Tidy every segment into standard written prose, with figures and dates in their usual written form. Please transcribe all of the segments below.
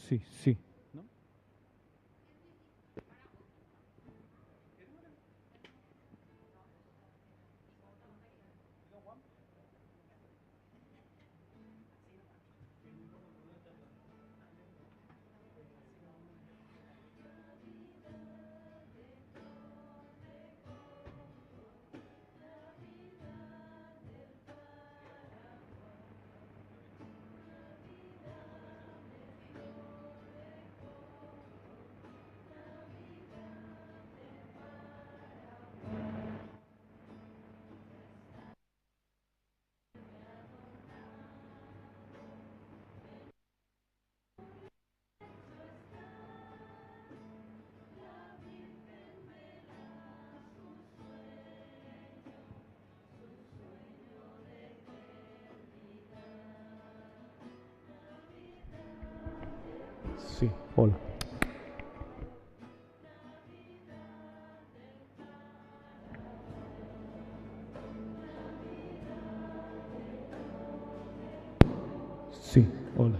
sí, sí. ¿No? Sí, hola. Sí, hola.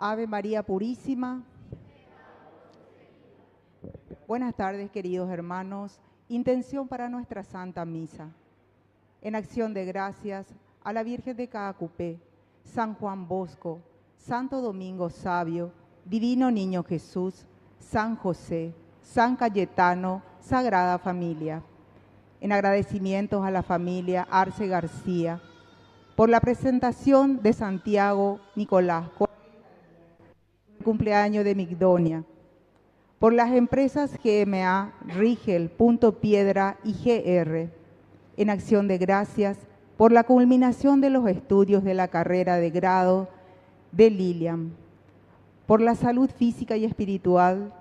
Ave María Purísima. Buenas tardes, queridos hermanos. Intención para nuestra Santa Misa. En acción de gracias a la Virgen de Caacupé, San Juan Bosco, Santo Domingo Sabio, Divino Niño Jesús, San José, San Cayetano, Sagrada Familia. En agradecimientos a la familia Arce García por la presentación de Santiago Nicolás, el cumpleaños de Migdonia, por las empresas GMA, Rigel, Punto Piedra y GR, en acción de gracias por la culminación de los estudios de la carrera de grado de Lilian, por la salud física y espiritual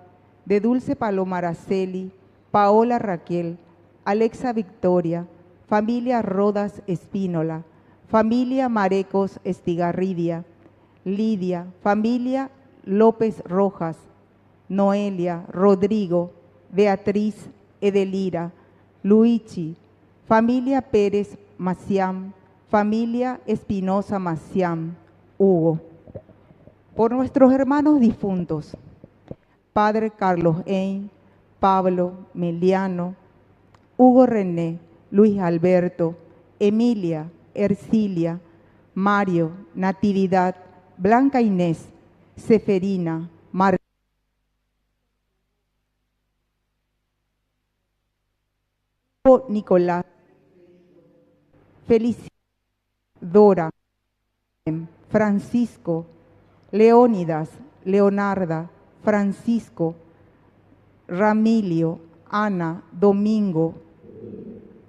de Dulce Paloma Araceli, Paola Raquel, Alexa Victoria, familia Rodas Espínola, familia Marecos Estigarridia, Lidia, familia López Rojas, Noelia, Rodrigo, Beatriz, Edelira, Luigi, familia Pérez Macián, familia Espinosa Macián, Hugo. Por nuestros hermanos difuntos, Padre Carlos Ein, Pablo, Meliano, Hugo René, Luis Alberto, Emilia, Ercilia, Mario, Natividad, Blanca Inés, Seferina, Margarita, Nicolás, Felicia, Dora, Francisco, Leónidas, Leonarda, Francisco, Ramilio, Ana, Domingo,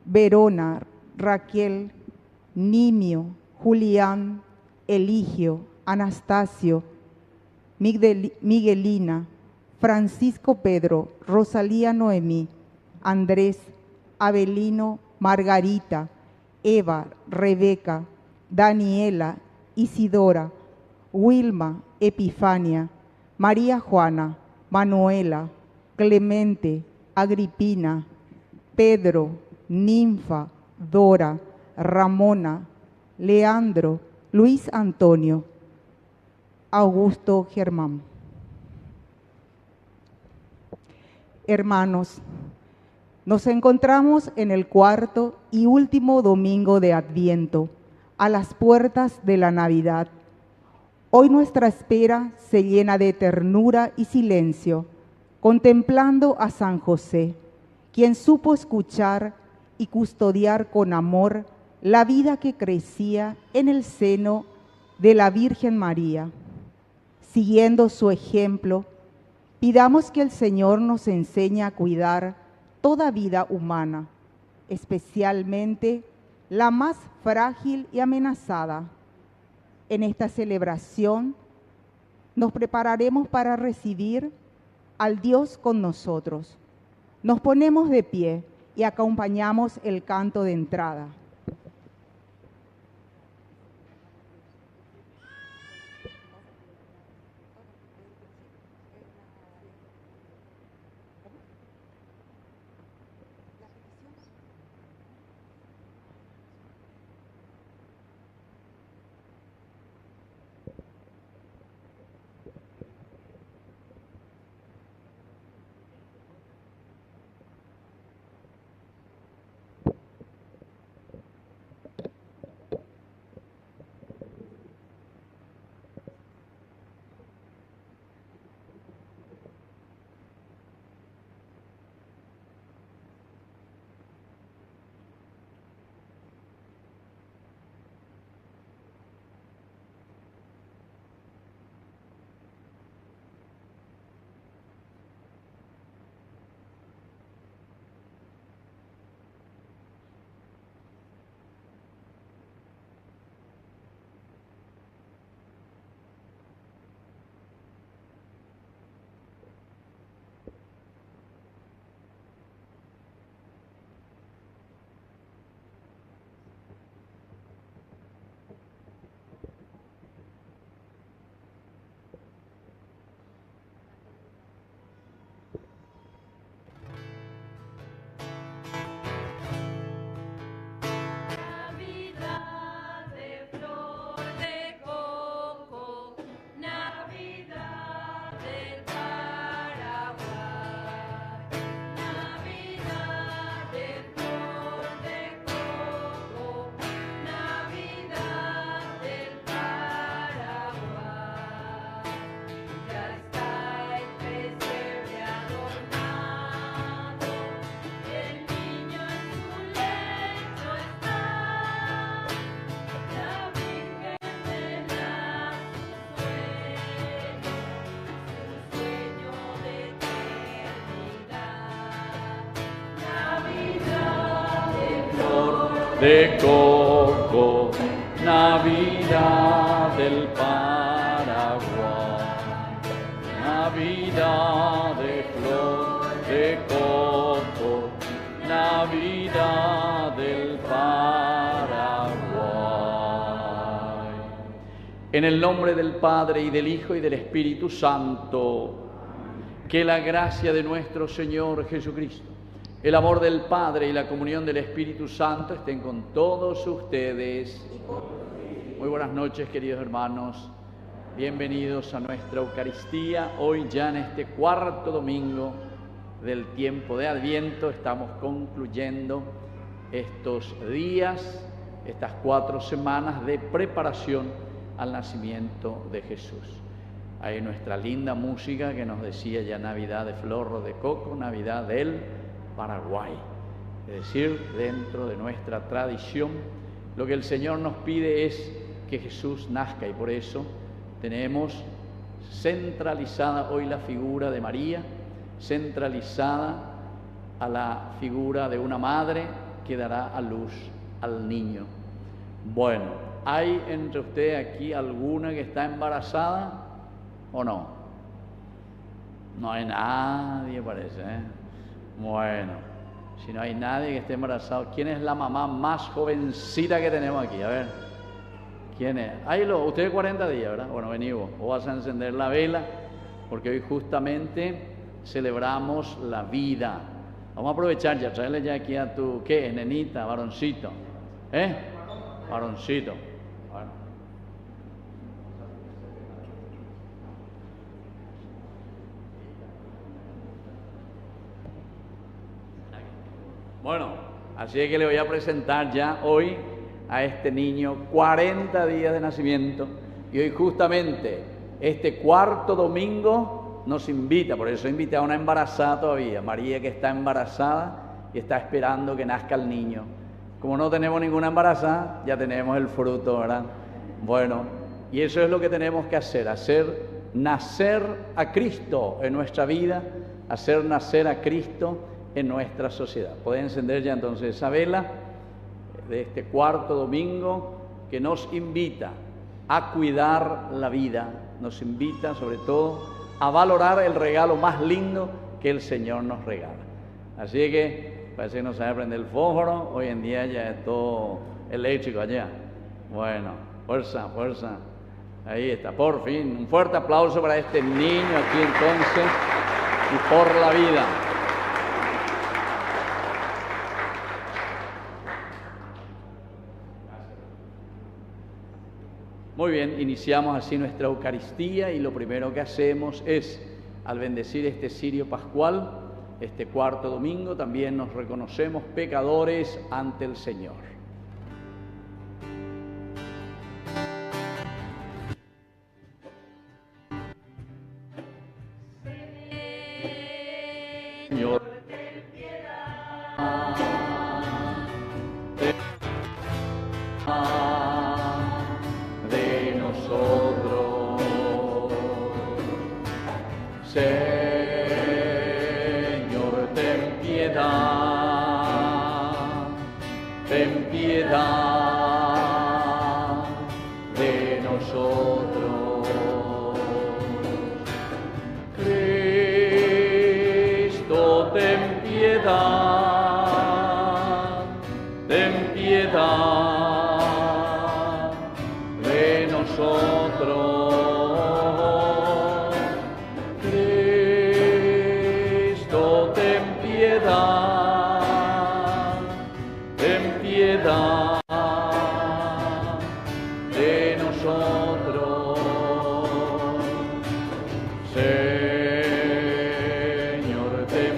Verona, Raquel, Nimio, Julián, Eligio, Anastasio, Miguelina, Francisco Pedro, Rosalía Noemí, Andrés, Abelino, Margarita, Eva, Rebeca, Daniela, Isidora, Wilma, Epifania, María Juana, Manuela, Clemente, Agripina, Pedro, Ninfa, Dora, Ramona, Leandro, Luis Antonio, Augusto Germán. Hermanos, nos encontramos en el cuarto y último domingo de Adviento, a las puertas de la Navidad. Hoy nuestra espera se llena de ternura y silencio, contemplando a San José, quien supo escuchar y custodiar con amor la vida que crecía en el seno de la Virgen María. Siguiendo su ejemplo, pidamos que el Señor nos enseñe a cuidar toda vida humana, especialmente la más frágil y amenazada. En esta celebración nos prepararemos para recibir al Dios con nosotros. Nos ponemos de pie y acompañamos el canto de entrada. de coco, Navidad del Paraguay, Navidad de flor de coco, Navidad del Paraguay. En el nombre del Padre, y del Hijo, y del Espíritu Santo, que la gracia de nuestro Señor Jesucristo, el amor del Padre y la comunión del Espíritu Santo estén con todos ustedes. Muy buenas noches, queridos hermanos. Bienvenidos a nuestra Eucaristía. Hoy ya en este cuarto domingo del tiempo de Adviento estamos concluyendo estos días, estas 4 semanas de preparación al nacimiento de Jesús. Hay nuestra linda música que nos decía ya Navidad de flor de coco, Navidad del Paraguay. Es decir, dentro de nuestra tradición, lo que el Señor nos pide es que Jesús nazca, y por eso tenemos centralizada hoy la figura de María, centralizada a la figura de una madre que dará a luz al niño. Bueno, ¿hay entre ustedes aquí alguna que está embarazada o no? No hay nadie, parece, ¿eh? Bueno, si no hay nadie que esté embarazado, ¿quién es la mamá más jovencita que tenemos aquí? A ver, ¿quién es? Ustedes 40 días, ¿verdad? Bueno, vení vos vas a encender la vela, porque hoy justamente celebramos la vida. Vamos a aprovechar ya, traerle ya aquí a tu, ¿qué es, nenita, varoncito? Varoncito. Bueno, así es que le voy a presentar ya hoy a este niño, 40 días de nacimiento, y hoy justamente este cuarto domingo nos invita, por eso invité a una embarazada todavía, María, que está embarazada y está esperando que nazca el niño. Como no tenemos ninguna embarazada, ya tenemos el fruto, ¿verdad? Bueno, y eso es lo que tenemos que hacer nacer a Cristo en nuestra vida, hacer nacer a Cristo en nuestra sociedad. Pueden encender ya entonces esa vela de este cuarto domingo que nos invita a cuidar la vida, nos invita sobre todo a valorar el regalo más lindo que el Señor nos regala. Así que parece que no sabe prender el fósforo, hoy en día ya es todo eléctrico allá. Bueno, fuerza, fuerza. Ahí está, por fin. Un fuerte aplauso para este niño aquí entonces y por la vida. Muy bien, iniciamos así nuestra Eucaristía y lo primero que hacemos es, al bendecir este cirio pascual, este cuarto domingo, también nos reconocemos pecadores ante el Señor. Señor, ten piedad de nosotros. Señor, ten piedad de nosotros. Cristo, ten piedad de nosotros. Cristo, ten piedad de nosotros. Señor, ten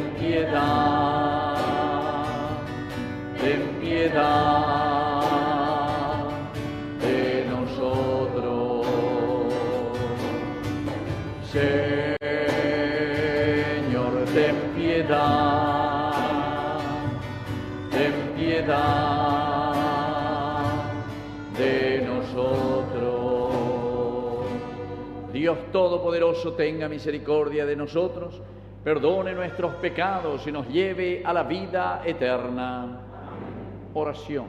piedad de nosotros. Señor, ten piedad de nosotros. Dios Todopoderoso, tenga misericordia de nosotros, perdone nuestros pecados y nos lleve a la vida eterna. Oración.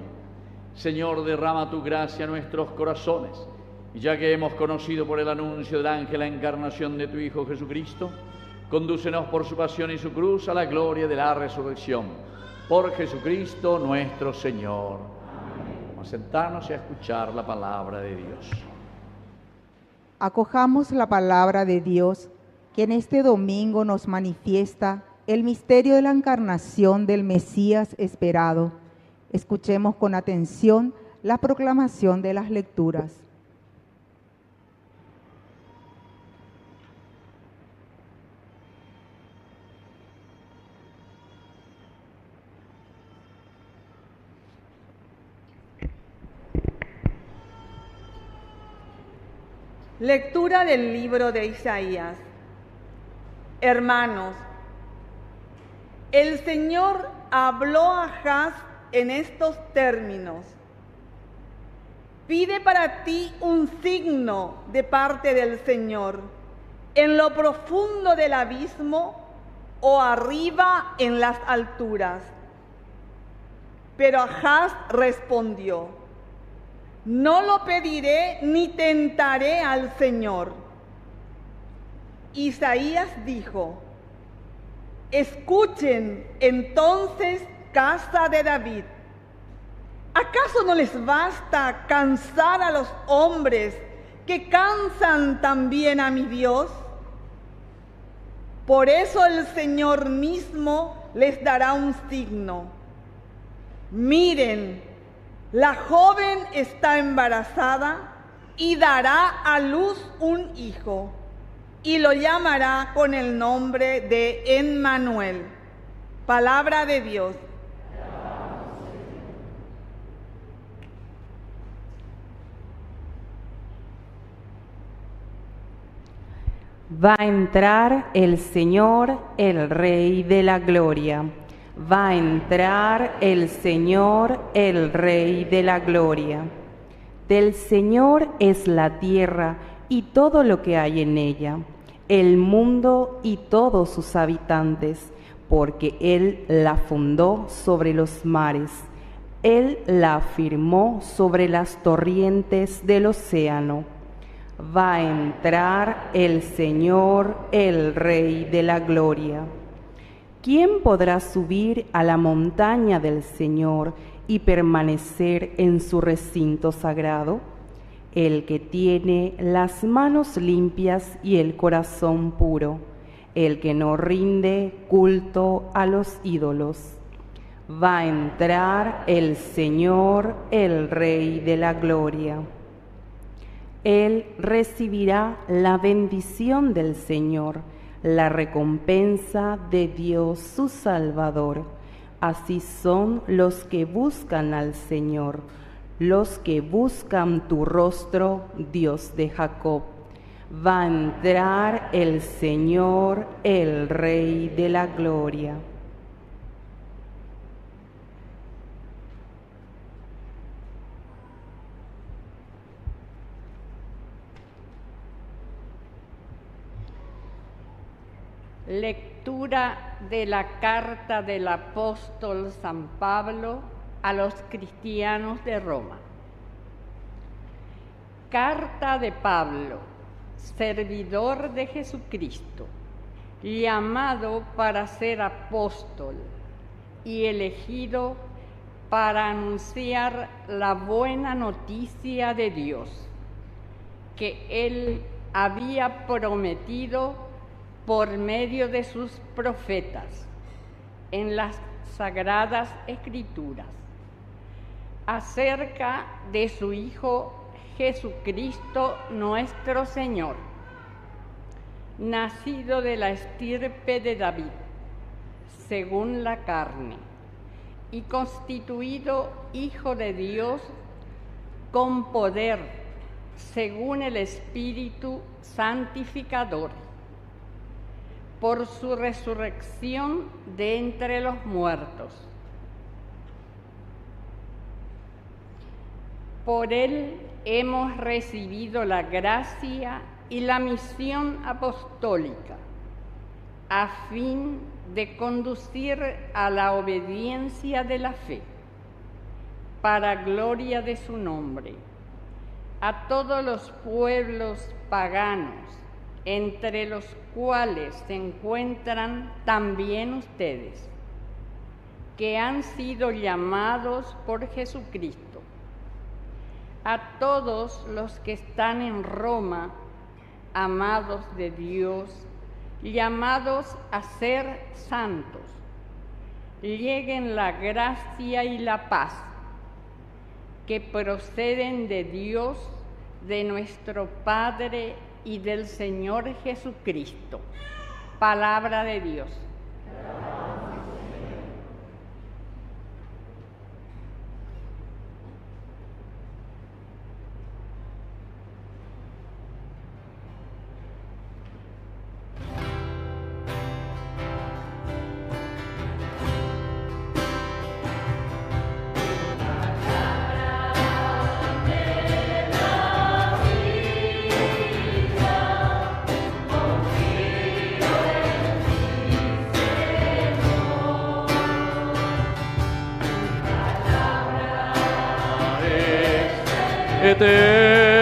Señor, derrama tu gracia en nuestros corazones, y ya que hemos conocido por el anuncio del ángel la encarnación de tu Hijo Jesucristo, condúcenos por su pasión y su cruz a la gloria de la resurrección. Por Jesucristo nuestro Señor. Vamos a sentarnos y a escuchar la palabra de Dios. Acojamos la palabra de Dios, que en este domingo nos manifiesta el misterio de la encarnación del Mesías esperado. Escuchemos con atención la proclamación de las lecturas. Lectura del libro de Isaías. Hermanos, el Señor habló a Ahaz en estos términos: pide para ti un signo de parte del Señor, en lo profundo del abismo o arriba en las alturas. Pero Ahaz respondió: no lo pediré ni tentaré al Señor. Isaías dijo: escuchen entonces, casa de David. ¿Acaso no les basta cansar a los hombres que cansan también a mi Dios? Por eso el Señor mismo les dará un signo. Miren, la joven está embarazada y dará a luz un hijo, y lo llamará con el nombre de Emmanuel. Palabra de Dios. Va a entrar el Señor, el Rey de la Gloria. Va a entrar el Señor, el Rey de la Gloria. Del Señor es la tierra y todo lo que hay en ella, el mundo y todos sus habitantes, porque Él la fundó sobre los mares, Él la afirmó sobre las torrentes del océano. Va a entrar el Señor, el Rey de la Gloria. ¿Quién podrá subir a la montaña del Señor y permanecer en su recinto sagrado? El que tiene las manos limpias y el corazón puro, el que no rinde culto a los ídolos. Va a entrar el Señor, el Rey de la Gloria. Él recibirá la bendición del Señor, la recompensa de Dios su Salvador. Así son los que buscan al Señor, los que buscan tu rostro, Dios de Jacob. Va a entrar el Señor, el Rey de la Gloria. Lectura de la carta del apóstol San Pablo a los cristianos de Roma. Carta de Pablo, servidor de Jesucristo, llamado para ser apóstol y elegido para anunciar la buena noticia de Dios, que Él había prometido por medio de sus profetas en las Sagradas Escrituras, acerca de su Hijo Jesucristo nuestro Señor, nacido de la estirpe de David, según la carne, y constituido Hijo de Dios con poder, según el Espíritu santificador, por su resurrección de entre los muertos. Por Él hemos recibido la gracia y la misión apostólica, a fin de conducir a la obediencia de la fe, para gloria de su nombre, a todos los pueblos paganos, entre los cuales se encuentran también ustedes, que han sido llamados por Jesucristo, a todos los que están en Roma, amados de Dios, llamados a ser santos, lleguen la gracia y la paz que proceden de Dios, de nuestro Padre y del Señor Jesucristo. Palabra de Dios.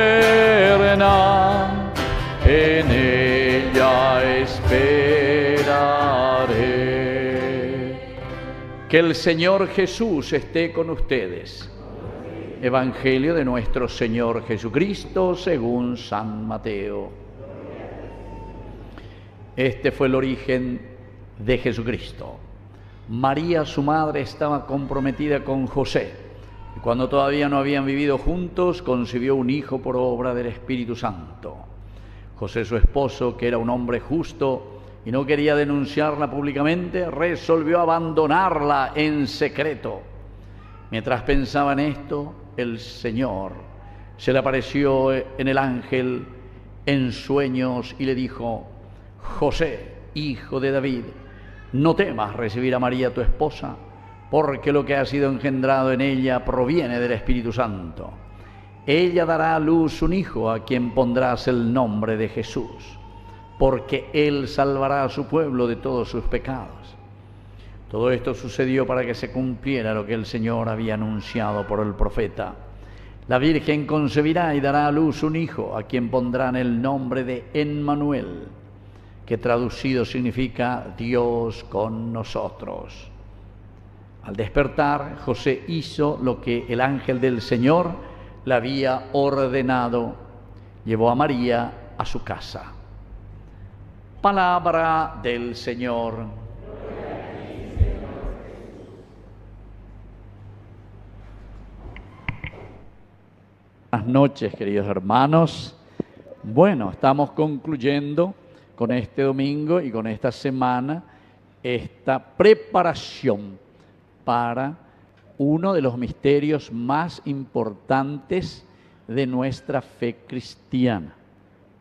Eterna, en ella esperaré. Que el Señor Jesús esté con ustedes. Evangelio de nuestro Señor Jesucristo según San Mateo. Este fue el origen de Jesucristo. María, su madre, estaba comprometida con José. Y cuando todavía no habían vivido juntos, concibió un hijo por obra del Espíritu Santo. José, su esposo, que era un hombre justo y no quería denunciarla públicamente, resolvió abandonarla en secreto. Mientras pensaba en esto, el Señor se le apareció en el ángel en sueños y le dijo: José, hijo de David, no temas recibir a María tu esposa, porque lo que ha sido engendrado en ella proviene del Espíritu Santo. Ella dará a luz un hijo a quien pondrás el nombre de Jesús, porque él salvará a su pueblo de todos sus pecados. Todo esto sucedió para que se cumpliera lo que el Señor había anunciado por el profeta. La Virgen concebirá y dará a luz un hijo a quien pondrán el nombre de Emmanuel, que traducido significa Dios con nosotros. Al despertar, José hizo lo que el ángel del Señor le había ordenado. Llevó a María a su casa. Palabra del Señor. Buenas noches, queridos hermanos. Bueno, estamos concluyendo con este domingo y con esta semana esta preparación para uno de los misterios más importantes de nuestra fe cristiana.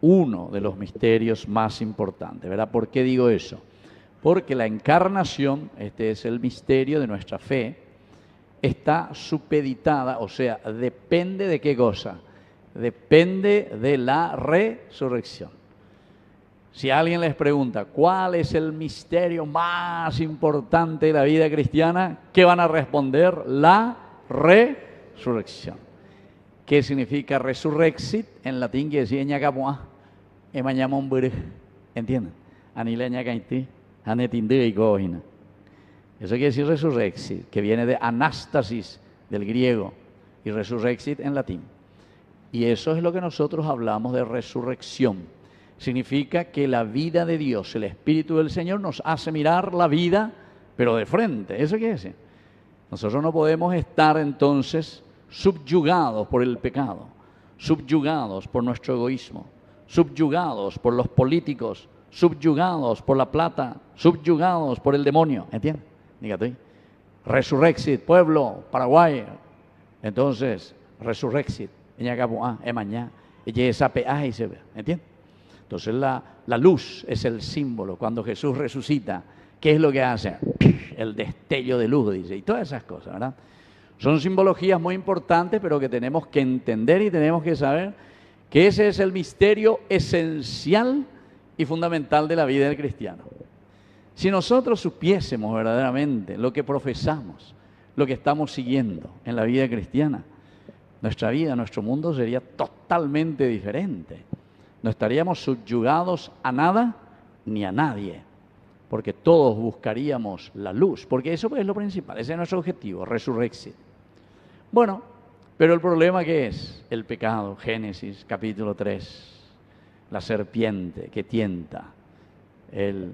Uno de los misterios más importantes, ¿verdad? ¿Por qué digo eso? Porque la encarnación, este es el misterio de nuestra fe, está supeditada, o sea, depende de qué cosa, depende de la resurrección. Si alguien les pregunta, ¿cuál es el misterio más importante de la vida cristiana? ¿Qué van a responder? La resurrección. ¿Qué significa resurrexit? En latín quiere decir ñacapuá, emañamón burg, ¿entienden? Anila ñacaití, anetindé y cojina. Eso quiere decir resurrexit, que viene de anástasis, del griego, y resurrexit en latín. Y eso es lo que nosotros hablamos de resurrección. Significa que la vida de Dios, el Espíritu del Señor, nos hace mirar la vida, pero de frente. ¿Eso quiere decir? Nosotros no podemos estar entonces subyugados por el pecado, subyugados por nuestro egoísmo, subyugados por los políticos, subyugados por la plata, subyugados por el demonio. ¿Entiendes? Dígate. Resurrexit, pueblo, Paraguay. Entonces, resurrexit, ¿entiendes? Entonces la luz es el símbolo. Cuando Jesús resucita, ¿qué es lo que hace? El destello de luz, dice, y todas esas cosas, ¿verdad? Son simbologías muy importantes, pero que tenemos que entender y tenemos que saber que ese es el misterio esencial y fundamental de la vida del cristiano. Si nosotros supiésemos verdaderamente lo que profesamos, lo que estamos siguiendo en la vida cristiana, nuestra vida, nuestro mundo sería totalmente diferente. No estaríamos subyugados a nada ni a nadie, porque todos buscaríamos la luz, porque eso es lo principal, ese es nuestro objetivo, resurrexit. Bueno, pero el problema ¿qué es? El pecado, Génesis capítulo 3, la serpiente que tienta, el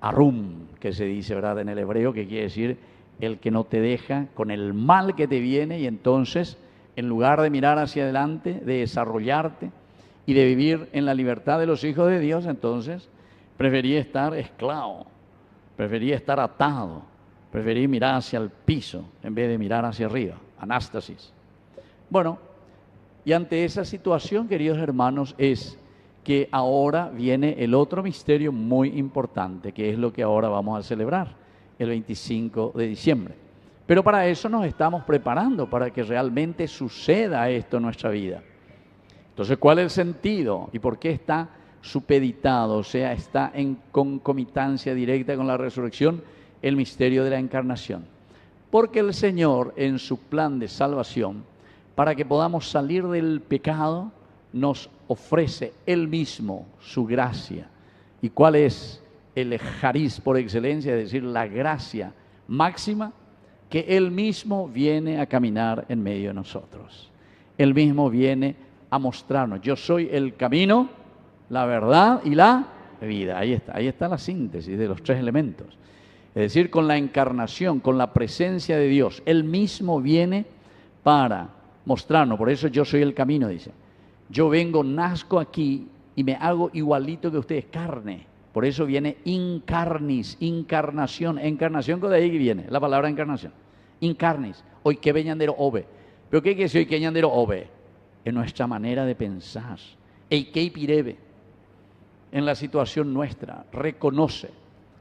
arum, que se dice, ¿verdad?, en el hebreo, que quiere decir el que no te deja con el mal que te viene, y entonces, en lugar de mirar hacia adelante, de desarrollarte y de vivir en la libertad de los hijos de Dios, entonces preferí estar esclavo, preferí estar atado, preferí mirar hacia el piso en vez de mirar hacia arriba. Anástasis. Bueno, y ante esa situación, queridos hermanos, es que ahora viene el otro misterio muy importante, que es lo que ahora vamos a celebrar, el 25 de diciembre. Pero para eso nos estamos preparando, para que realmente suceda esto en nuestra vida. Entonces, ¿cuál es el sentido? ¿Y por qué está supeditado, o sea, está en concomitancia directa con la resurrección, el misterio de la encarnación? Porque el Señor, en su plan de salvación, para que podamos salir del pecado, nos ofrece Él mismo su gracia. ¿Y cuál es el chariz por excelencia? Es decir, la gracia máxima, que Él mismo viene a caminar en medio de nosotros. Él mismo viene a mostrarnos: yo soy el camino, la verdad y la vida. Ahí está la síntesis de los tres elementos. Es decir, con la encarnación, con la presencia de Dios, Él mismo viene para mostrarnos. Por eso yo soy el camino, dice. Yo vengo, nazco aquí y me hago igualito que ustedes, carne. Por eso viene incarnis, encarnación que de ahí viene la palabra encarnación. Incarnis, hoy que veñandero ove. ¿Pero qué quiere decir hoy que veñandero ove? En nuestra manera de pensar. Eikei pirebe. En la situación nuestra, reconoce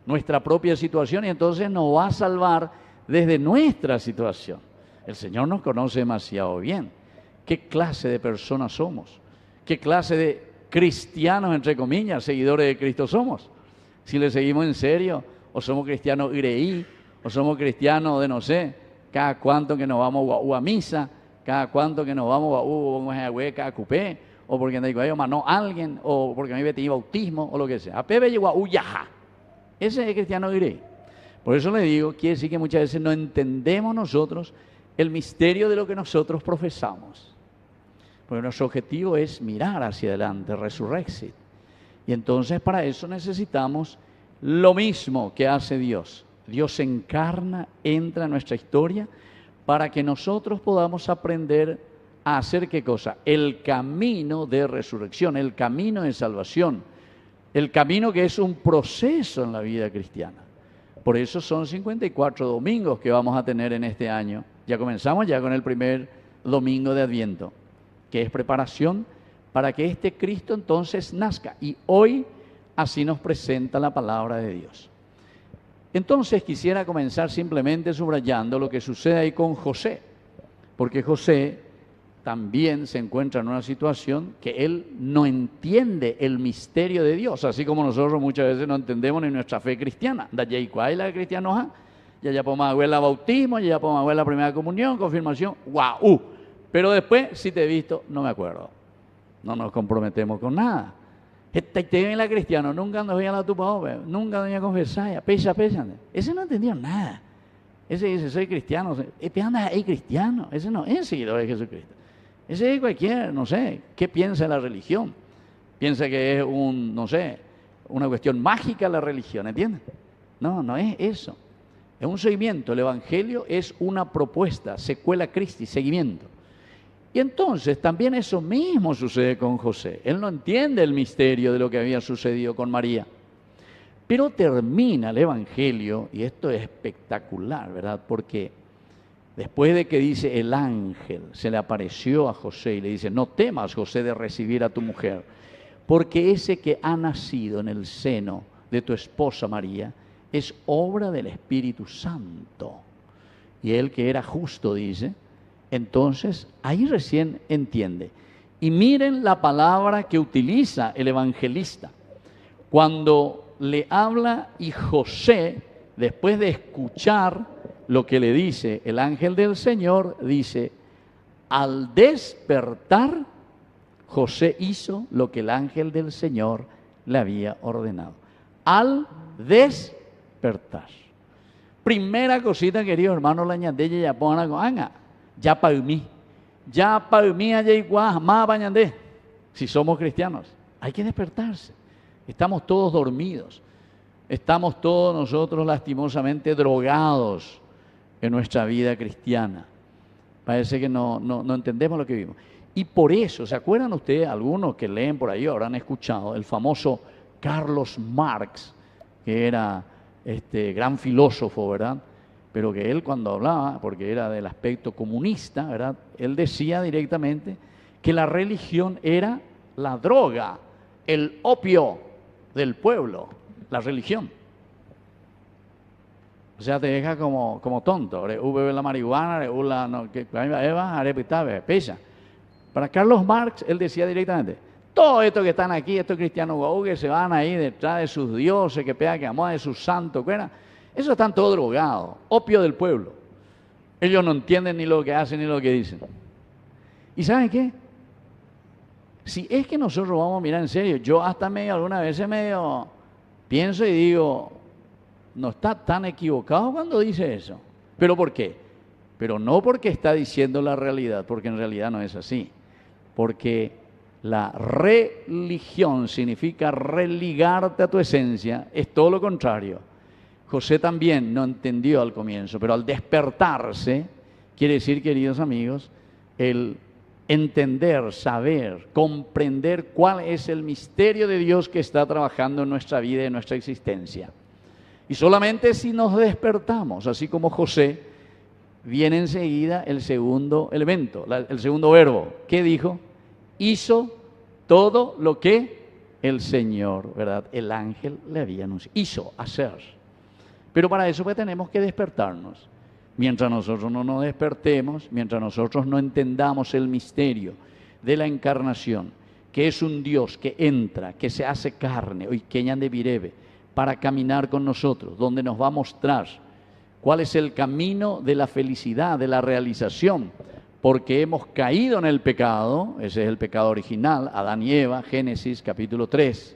nuestra propia situación y entonces nos va a salvar desde nuestra situación. El Señor nos conoce demasiado bien. ¿Qué clase de personas somos? ¿Qué clase de cristianos, entre comillas, seguidores de Cristo somos? Si le seguimos en serio, o somos cristianos ireí, o somos cristianos de no sé, cada cuánto que nos vamos a misa, cada cuánto que nos vamos a cada cupé, o porque no alguien, o porque a mí me tenía bautismo, o lo que sea. A Pepe llegó a Uyaja. Ese es el cristiano ireí. Por eso le digo, quiere decir que muchas veces no entendemos nosotros el misterio de lo que nosotros profesamos. Porque nuestro objetivo es mirar hacia adelante, resurrexit. Y entonces para eso necesitamos lo mismo que hace Dios. Dios se encarna, entra en nuestra historia para que nosotros podamos aprender a hacer ¿qué cosa? El camino de resurrección, el camino de salvación, el camino que es un proceso en la vida cristiana. Por eso son 54 domingos que vamos a tener en este año. Ya comenzamos ya con el primer domingo de Adviento, que es preparación para que este Cristo entonces nazca. Y hoy así nos presenta la palabra de Dios. Entonces quisiera comenzar simplemente subrayando lo que sucede ahí con José, porque José también se encuentra en una situación que él no entiende el misterio de Dios, así como nosotros muchas veces no entendemos ni nuestra fe cristiana. Da ya igual la cristianoja, ya podemos ver el bautismo, ya podemos ver la primera comunión, confirmación, ¡guau! Pero después, si te he visto, no me acuerdo. No nos comprometemos con nada. Te en la cristiana, nunca nos veía la tupa, nunca venía a confesar, pesa. Ese no entendía nada. Ese dice, soy cristiano. Anda, es cristiano. Ese no es seguidor de Jesucristo. Ese es cualquiera, no sé, ¿qué piensa de la religión? Piensa que es una cuestión mágica la religión, ¿entiendes? No es eso. Es un seguimiento. El Evangelio es una propuesta, secuela Christi, seguimiento. Y entonces también eso mismo sucede con José. Él no entiende el misterio de lo que había sucedido con María. Pero termina el Evangelio, y esto es espectacular, ¿verdad? Porque después de que dice el ángel se le apareció a José y le dice, no temas, José, de recibir a tu mujer, porque ese que ha nacido en el seno de tu esposa María es obra del Espíritu Santo. Y él que era justo, dice, entonces ahí recién entiende. Y miren la palabra que utiliza el evangelista. Cuando le habla y José, después de escuchar lo que le dice el ángel del Señor, dice, al despertar, José hizo lo que el ángel del Señor le había ordenado. Al despertar. Primera cosita, queridos hermanos, la añandé ya pongan anga, ya para mí allá igual, más bañandé. Si somos cristianos, hay que despertarse. Estamos todos dormidos. Estamos todos nosotros lastimosamente drogados en nuestra vida cristiana. Parece que no entendemos lo que vivimos. Y por eso, ¿se acuerdan ustedes? Algunos que leen por ahí habrán escuchado el famoso Carlos Marx, que era gran filósofo, ¿verdad? Pero que él cuando hablaba, porque era del aspecto comunista, ¿verdad? Él decía directamente que la religión era la droga, el opio del pueblo, la religión. O sea, te deja como tonto. La marihuana, Para Carlos Marx, él decía directamente, todo esto que están aquí, estos cristianos que se van ahí detrás de sus dioses, que pegan que amor de sus santos, esos están todos drogados, opio del pueblo. Ellos no entienden ni lo que hacen ni lo que dicen. ¿Y saben qué? Si es que nosotros vamos a mirar en serio, yo hasta algunas veces pienso y digo, no está tan equivocado cuando dice eso. ¿Pero por qué? Pero no porque está diciendo la realidad, porque en realidad no es así. Porque la religión significa religarte a tu esencia, es todo lo contrario. José también no entendió al comienzo, pero al despertarse, quiere decir, queridos amigos, el entender, saber, comprender cuál es el misterio de Dios que está trabajando en nuestra vida y en nuestra existencia. Y solamente si nos despertamos, así como José, viene enseguida el segundo elemento, el segundo verbo. ¿Qué dijo? Hizo todo lo que el Señor, ¿verdad? El ángel le había anunciado. Hizo, hacer. Pero para eso pues tenemos que despertarnos. Mientras nosotros no nos despertemos, mientras nosotros no entendamos el misterio de la encarnación, que es un Dios que entra, que se hace carne, hoy queñan de virebe, para caminar con nosotros, donde nos va a mostrar cuál es el camino de la felicidad, de la realización, porque hemos caído en el pecado, ese es el pecado original, Adán y Eva, Génesis capítulo 3,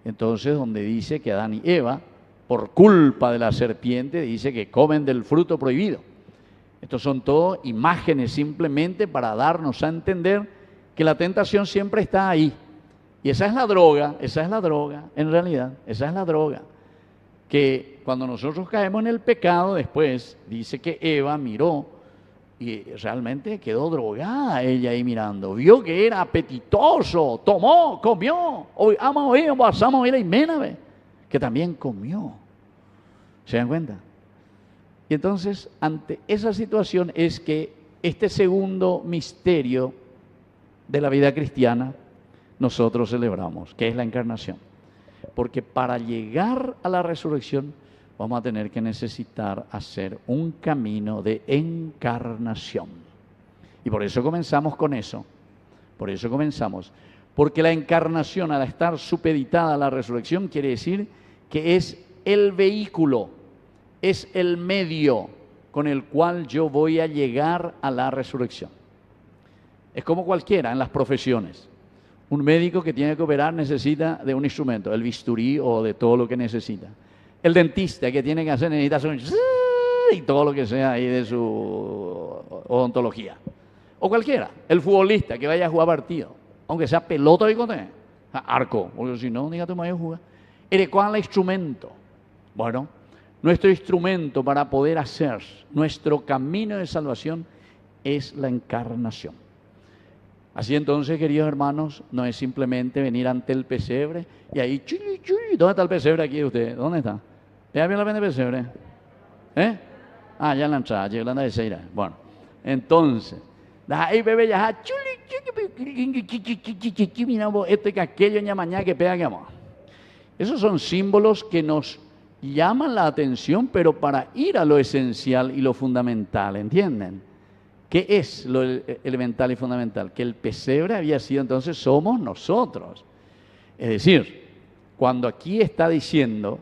entonces donde dice que Adán y Eva, por culpa de la serpiente, dice que comen del fruto prohibido. Estos son todo imágenes simplemente para darnos a entender que la tentación siempre está ahí. Y esa es la droga, en realidad, esa es la droga. Que cuando nosotros caemos en el pecado, después dice que Eva miró y realmente quedó drogada ella ahí mirando. Vio que era apetitoso, tomó, comió. Hoy pasamos a ir a Iménabe, que también comió. ¿Se dan cuenta? Y entonces, ante esa situación es que este segundo misterio de la vida cristiana nosotros celebramos, que es la encarnación. Porque para llegar a la resurrección vamos a tener que necesitar hacer un camino de encarnación. Y por eso comenzamos con eso. Por eso comenzamos. Porque la encarnación, al estar supeditada a la resurrección, quiere decir que es el vehículo, es el medio con el cual yo voy a llegar a la resurrección. Es como cualquiera en las profesiones. Un médico que tiene que operar necesita de un instrumento, el bisturí o de todo lo que necesita. El dentista que tiene que hacer necesita un y todo lo que sea ahí de su odontología. O cualquiera, el futbolista que vaya a jugar partido, aunque sea pelota y cote, arco, porque si no, dígate más jugar. ¿Cuál es el instrumento? Bueno, nuestro instrumento para poder hacer nuestro camino de salvación es la encarnación. Así entonces, queridos hermanos, no es simplemente venir ante el pesebre y ahí, ¿dónde está el pesebre aquí de usted? ¿Dónde está? ¿Ya vio la pena el pesebre? Ya en la entrada, llegó la de Seira. Bueno, entonces, ahí bebé ya, esto y aquello, ya mañana que pega que amor. Esos son símbolos que nos llaman la atención, pero para ir a lo esencial y lo fundamental, ¿entienden? ¿Qué es lo elemental y fundamental? Que el pesebre había sido, entonces somos nosotros. Es decir, cuando aquí está diciendo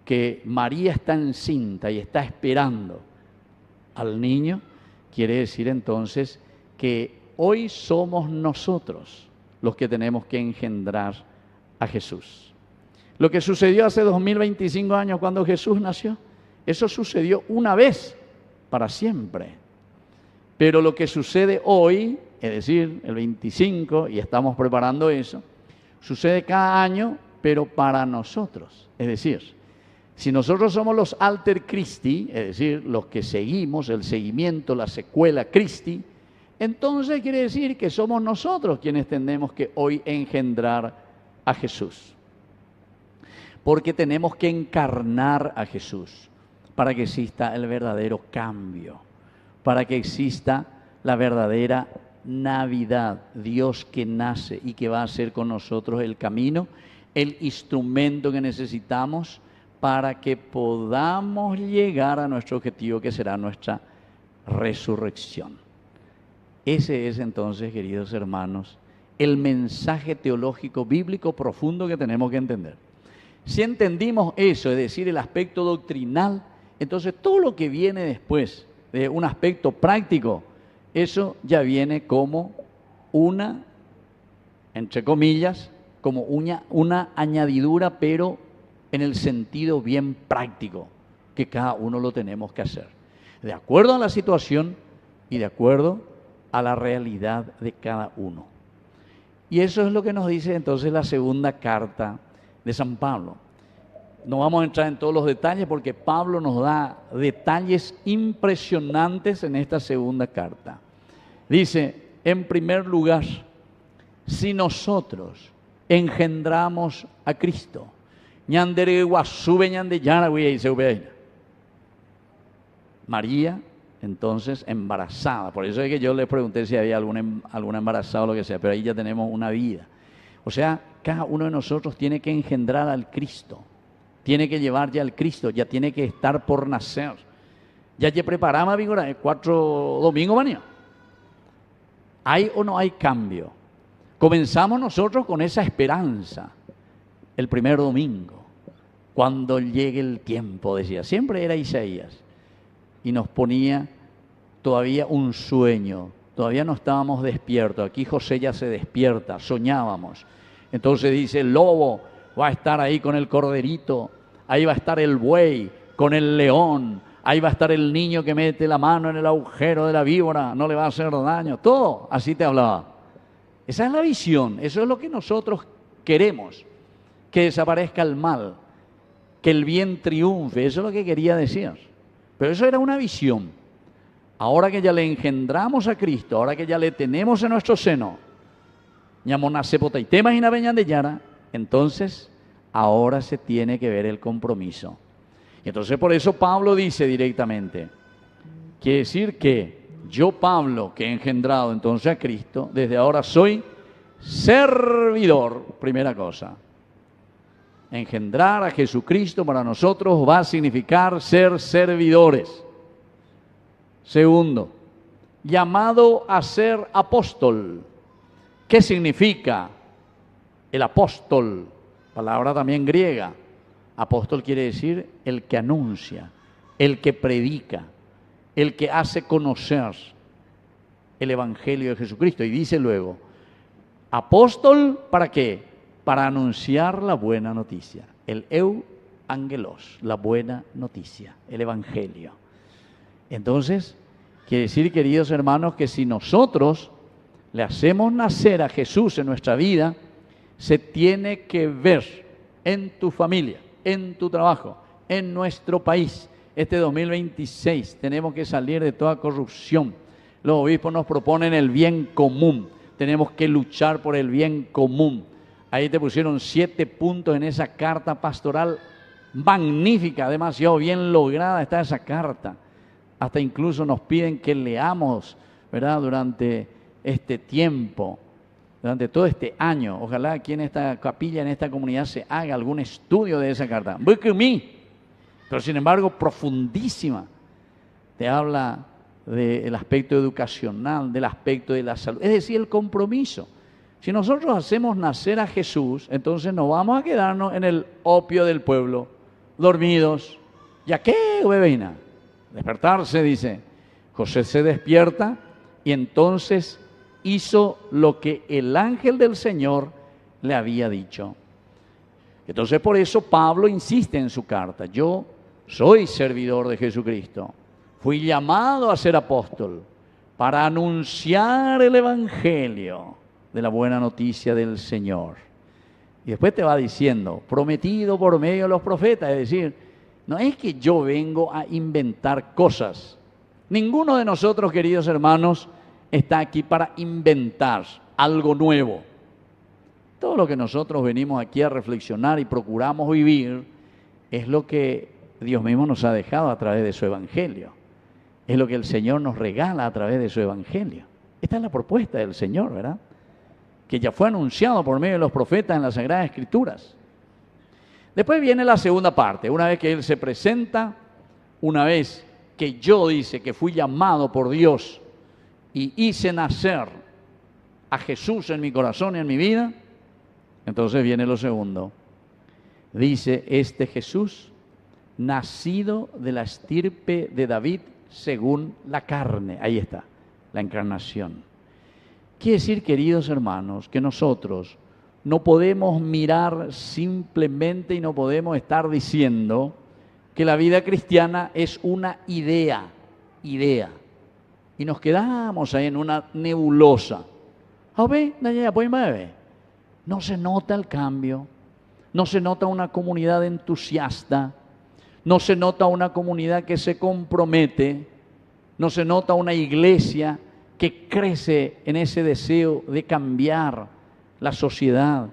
que María está encinta y está esperando al niño, quiere decir entonces que hoy somos nosotros los que tenemos que engendrar a Jesús. Lo que sucedió hace 2025 años cuando Jesús nació, eso sucedió una vez para siempre. Pero lo que sucede hoy, es decir, el 25, y estamos preparando eso, sucede cada año, pero para nosotros. Es decir, si nosotros somos los alter Christi, es decir, los que seguimos, el seguimiento, la secuela Christi, entonces quiere decir que somos nosotros quienes tenemos que hoy engendrar a Jesús. Porque tenemos que encarnar a Jesús para que exista el verdadero cambio, para que exista la verdadera Navidad, Dios que nace y que va a hacer con nosotros el camino, el instrumento que necesitamos para que podamos llegar a nuestro objetivo, que será nuestra resurrección. Ese es entonces, queridos hermanos, el mensaje teológico bíblico profundo que tenemos que entender. Si entendimos eso, es decir, el aspecto doctrinal, entonces todo lo que viene después de un aspecto práctico, eso ya viene como una, entre comillas, como una añadidura, pero en el sentido bien práctico, que cada uno lo tenemos que hacer, de acuerdo a la situación y de acuerdo a la realidad de cada uno. Y eso es lo que nos dice entonces la segunda carta de San Pablo. No vamos a entrar en todos los detalles porque Pablo nos da detalles impresionantes en esta segunda carta. Dice, en primer lugar, si nosotros engendramos a Cristo, María, entonces, embarazada. Por eso es que yo les pregunté si había alguna embarazada o lo que sea, pero ahí ya tenemos una vida. O sea, cada uno de nosotros tiene que engendrar al Cristo, tiene que llevar ya al Cristo, ya tiene que estar por nacer. Ya preparamos, 4 domingos mañana. ¿Hay o no hay cambio? Comenzamos nosotros con esa esperanza, el primer domingo, cuando llegue el tiempo, decía, siempre era Isaías, y nos ponía todavía un sueño, todavía no estábamos despiertos, aquí José ya se despierta, soñábamos, entonces dice, el lobo va a estar ahí con el corderito, ahí va a estar el buey con el león, ahí va a estar el niño que mete la mano en el agujero de la víbora, no le va a hacer daño, todo así te hablaba. Esa es la visión, eso es lo que nosotros queremos, que desaparezca el mal, que el bien triunfe, eso es lo que quería decir. Pero eso era una visión. Ahora que ya le engendramos a Cristo, ahora que ya le tenemos en nuestro seno, entonces ahora se tiene que ver el compromiso. Y entonces por eso Pablo dice directamente, quiere decir que yo, Pablo, que he engendrado entonces a Cristo, desde ahora soy servidor, primera cosa. Engendrar a Jesucristo para nosotros va a significar ser servidores. Segundo, llamado a ser apóstol. ¿Qué significa el apóstol? Palabra también griega. Apóstol quiere decir el que anuncia, el que predica, el que hace conocer el Evangelio de Jesucristo. Y dice luego, apóstol, ¿para qué? Para anunciar la buena noticia. El euangelos, la buena noticia, el Evangelio. Entonces, quiere decir, queridos hermanos, que si nosotros le hacemos nacer a Jesús en nuestra vida, se tiene que ver en tu familia, en tu trabajo, en nuestro país. Este 2026 tenemos que salir de toda corrupción. Los obispos nos proponen el bien común. Tenemos que luchar por el bien común. Ahí te pusieron 7 puntos en esa carta pastoral magnífica, demasiado bien lograda está esa carta. Hasta incluso nos piden que leamos, ¿verdad?, durante este tiempo, durante todo este año. Ojalá aquí en esta capilla, en esta comunidad, se haga algún estudio de esa carta. Pero sin embargo, profundísima. Te habla del aspecto educacional, del aspecto de la salud, es decir, el compromiso. Si nosotros hacemos nacer a Jesús, entonces no vamos a quedarnos en el opio del pueblo, dormidos. ¿Ya qué, bebina? Despertarse, dice. José se despierta y entonces hizo lo que el ángel del Señor le había dicho. Entonces por eso Pablo insiste en su carta: yo soy servidor de Jesucristo, fui llamado a ser apóstol para anunciar el evangelio de la buena noticia del Señor. Y después te va diciendo, prometido por medio de los profetas, es decir, no es que yo vengo a inventar cosas. Ninguno de nosotros, queridos hermanos, está aquí para inventar algo nuevo. Todo lo que nosotros venimos aquí a reflexionar y procuramos vivir es lo que Dios mismo nos ha dejado a través de su evangelio. Es lo que el Señor nos regala a través de su evangelio. Esta es la propuesta del Señor, ¿verdad? Que ya fue anunciado por medio de los profetas en las Sagradas Escrituras. Después viene la segunda parte. Una vez que Él se presenta, una vez que yo, dice, que fui llamado por Dios y hice nacer a Jesús en mi corazón y en mi vida, entonces viene lo segundo. Dice, este Jesús, nacido de la estirpe de David según la carne. Ahí está, la encarnación. Quiere decir, queridos hermanos, que nosotros no podemos mirar simplemente y no podemos estar diciendo que la vida cristiana es una idea. Y nos quedamos ahí en una nebulosa. No se nota el cambio, no se nota una comunidad entusiasta, no se nota una comunidad que se compromete, no se nota una iglesia que crece en ese deseo de cambiar la sociedad,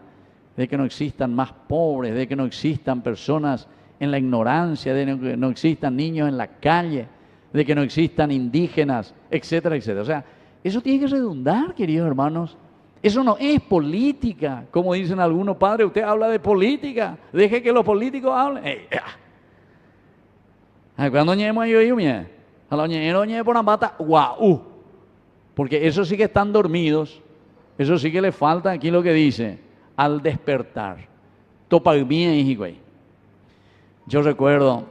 de que no existan más pobres, de que no existan personas en la ignorancia, de que no existan niños en la calle, de que no existan indígenas, etcétera, etcétera. O sea, eso tiene que redundar, queridos hermanos. Eso no es política, como dicen algunos padres. Usted habla de política, deje que los políticos hablen. Cuando ñemos yo mie, a la ñe por ambata, guau. Porque eso sí que están dormidos, eso sí que les falta aquí lo que dice, al despertar. Yo recuerdo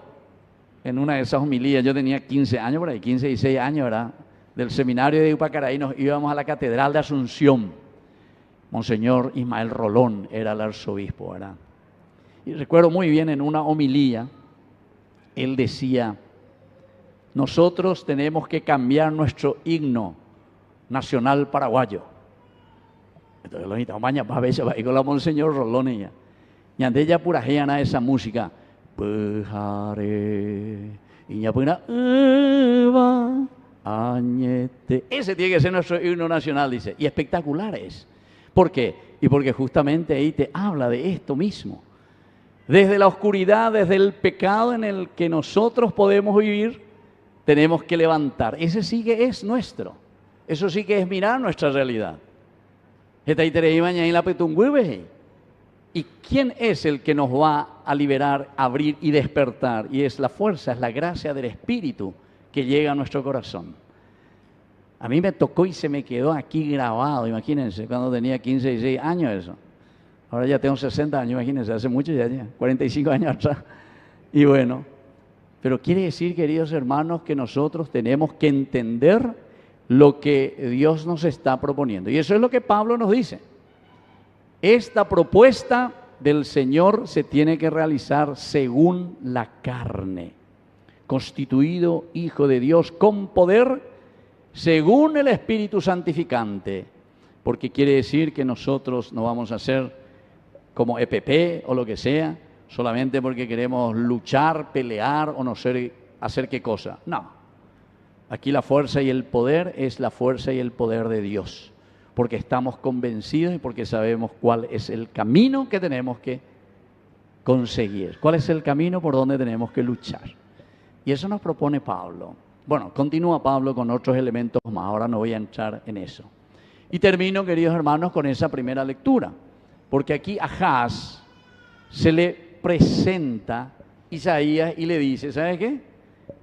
en una de esas homilías, yo tenía 15 años por ahí, 15, 16 años, ¿verdad? Del seminario de Ipacaraí nos íbamos a la Catedral de Asunción. Monseñor Ismael Rolón era el arzobispo, ¿verdad? Y recuerdo muy bien en una homilía, él decía, nosotros tenemos que cambiar nuestro himno nacional paraguayo. Entonces los invitamos a veces va con la Monseñor Rolón ella. Y ante ella pura jeana esa música. Ese tiene que ser nuestro himno nacional, dice. Y espectacular es. ¿Por qué? Y porque justamente ahí te habla de esto mismo. Desde la oscuridad, desde el pecado en el que nosotros podemos vivir, tenemos que levantar. Ese sí que es nuestro. Eso sí que es mirar nuestra realidad. ¿Y quién es el que nos va a liberar, abrir y despertar? Y es la fuerza, es la gracia del Espíritu que llega a nuestro corazón. A mí me tocó y se me quedó aquí grabado, imagínense, cuando tenía 15, 16 años eso. Ahora ya tengo 60 años, imagínense, hace mucho ya, 45 años atrás. Y bueno, pero quiere decir, queridos hermanos, que nosotros tenemos que entender lo que Dios nos está proponiendo. Y eso es lo que Pablo nos dice. Esta propuesta del Señor se tiene que realizar según la carne, constituido Hijo de Dios con poder según el Espíritu Santificante, porque quiere decir que nosotros no vamos a ser como EPP o lo que sea, solamente porque queremos luchar, pelear o no sé hacer qué cosa. No, aquí la fuerza y el poder es la fuerza y el poder de Dios, porque estamos convencidos y porque sabemos cuál es el camino que tenemos que conseguir, cuál es el camino por donde tenemos que luchar. Y eso nos propone Pablo. Bueno, continúa Pablo con otros elementos más, ahora no voy a entrar en eso. Y termino, queridos hermanos, con esa primera lectura, porque aquí a Ahaz se le presenta Isaías y le dice, ¿sabe qué?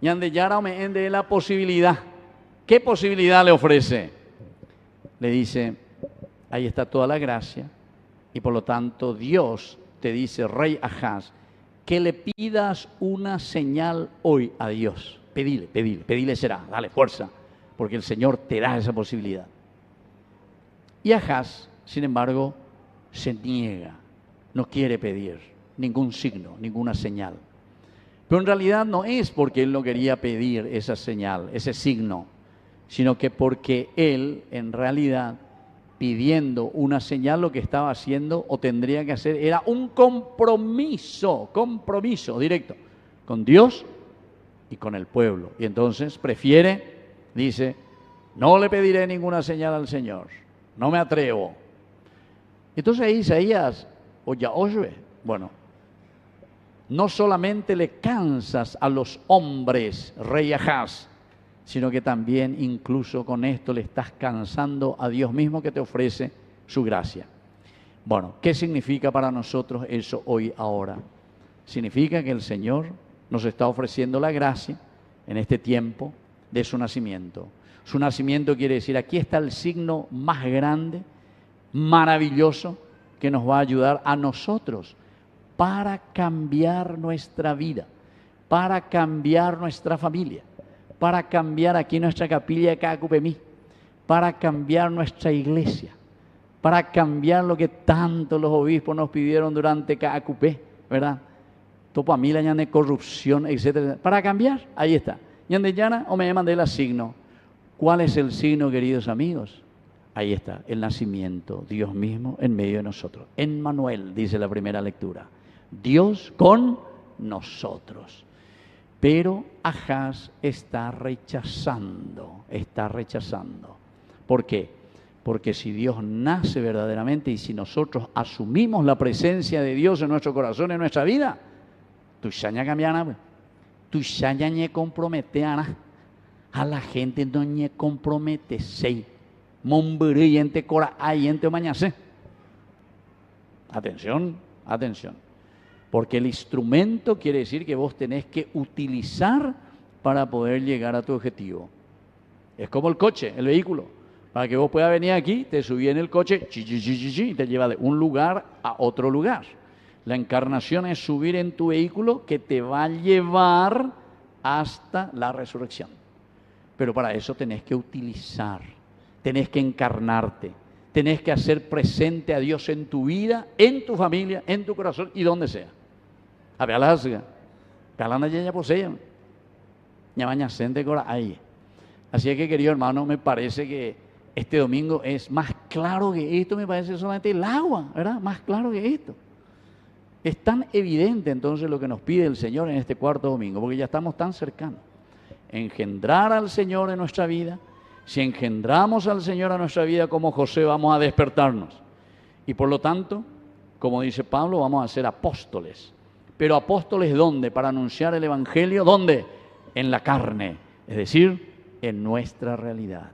Yandeyara me ende la posibilidad. ¿Qué posibilidad le ofrece? Le dice, ahí está toda la gracia, y por lo tanto Dios te dice, rey Ahaz, que le pidas una señal hoy a Dios. Pedile será, dale fuerza. porque el Señor te da esa posibilidad. Y Ahaz, sin embargo, se niega, no quiere pedir ningún signo, ninguna señal. Pero en realidad no es porque él no quería pedir esa señal, ese signo, sino que porque él, en realidad, pidiendo una señal, lo que estaba haciendo o tendría que hacer era un compromiso directo con Dios y con el pueblo. Y entonces dice, no le pediré ninguna señal al Señor, no me atrevo. Entonces ahí Isaías, bueno, no solamente le cansas a los hombres, rey Ahaz, sino que también incluso con esto le estás cansando a Dios mismo que te ofrece su gracia. Bueno, ¿qué significa para nosotros eso hoy, ahora? Significa que el Señor nos está ofreciendo la gracia en este tiempo de su nacimiento. Su nacimiento quiere decir, aquí está el signo más grande, maravilloso, que nos va a ayudar a nosotros para cambiar nuestra vida, para cambiar nuestra familia, para cambiar aquí nuestra capilla de Cacupemí, para cambiar nuestra iglesia, para cambiar lo que tanto los obispos nos pidieron durante Cacupé, ¿verdad? Topo a mí la de corrupción, etcétera. Para cambiar, ahí está. Ñande llana o me mandé el signo. ¿Cuál es el signo, queridos amigos? Ahí está, el nacimiento, Dios mismo en medio de nosotros. Emmanuel, dice la primera lectura. Dios con nosotros. Pero Ahaz está rechazando. ¿Por qué? Porque si Dios nace verdaderamente y si nosotros asumimos la presencia de Dios en nuestro corazón, en nuestra vida, tu shaña cambiana, tu shaña ñe comprometeana, a la gente no ñe compromete sei, mombere yente cora ayente mañase. Atención, porque el instrumento quiere decir que vos tenés que utilizar para poder llegar a tu objetivo. Es como el coche, el vehículo. Para que vos puedas venir aquí, te subí en el coche, y te lleva de un lugar a otro lugar. La encarnación es subir en tu vehículo que te va a llevar hasta la resurrección. Pero para eso tenés que utilizar, tenés que encarnarte, tenés que hacer presente a Dios en tu vida, en tu familia, en tu corazón y donde sea. A ver, así es que, querido hermano, me parece que este domingo es más claro que esto, me parece solamente el agua, ¿verdad? Más claro que esto. Es tan evidente entonces lo que nos pide el Señor en este cuarto domingo, porque ya estamos tan cercanos. Engendrar al Señor en nuestra vida. Si engendramos al Señor a nuestra vida como José, vamos a despertarnos. Y por lo tanto, como dice Pablo, vamos a ser apóstoles. Pero apóstoles, ¿dónde? Para anunciar el Evangelio, ¿dónde? En la carne, es decir, en nuestra realidad.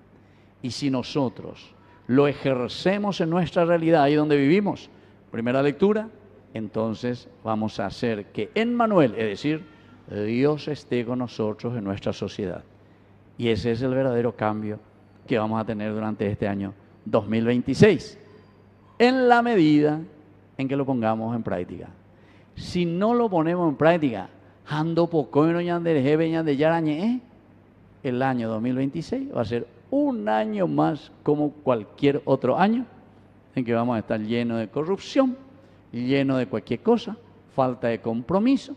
Y si nosotros lo ejercemos en nuestra realidad, ahí donde vivimos, primera lectura, entonces vamos a hacer que Emmanuel, es decir, Dios esté con nosotros en nuestra sociedad. Y ese es el verdadero cambio que vamos a tener durante este año 2026, en la medida en que lo pongamos en práctica. Si no lo ponemos en práctica, el año 2026 va a ser un año más como cualquier otro año en que vamos a estar llenos de corrupción, lleno de cualquier cosa, falta de compromiso,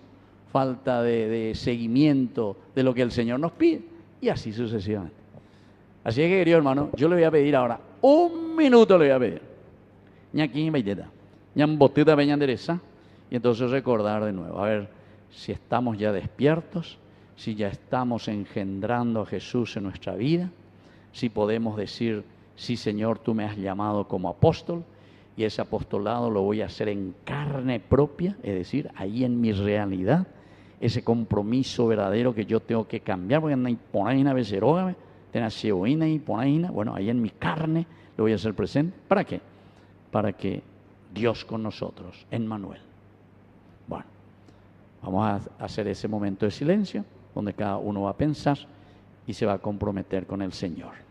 falta de seguimiento de lo que el Señor nos pide, y así sucesivamente. Así es que, querido hermano, yo le voy a pedir ahora, un minuto le voy a pedir, ñaquín baiteta, ñan botita peña endereza, y entonces recordar de nuevo, a ver si estamos ya despiertos, si ya estamos engendrando a Jesús en nuestra vida, si podemos decir, sí Señor, tú me has llamado como apóstol, y ese apostolado lo voy a hacer en carne propia, es decir, ahí en mi realidad, ese compromiso verdadero que yo tengo que cambiar, porque ponaina beserógame, tenaceoína y ponaina, bueno, ahí en mi carne lo voy a hacer presente. ¿Para qué? Para que Dios con nosotros, Emmanuel. Bueno, vamos a hacer ese momento de silencio, donde cada uno va a pensar y se va a comprometer con el Señor.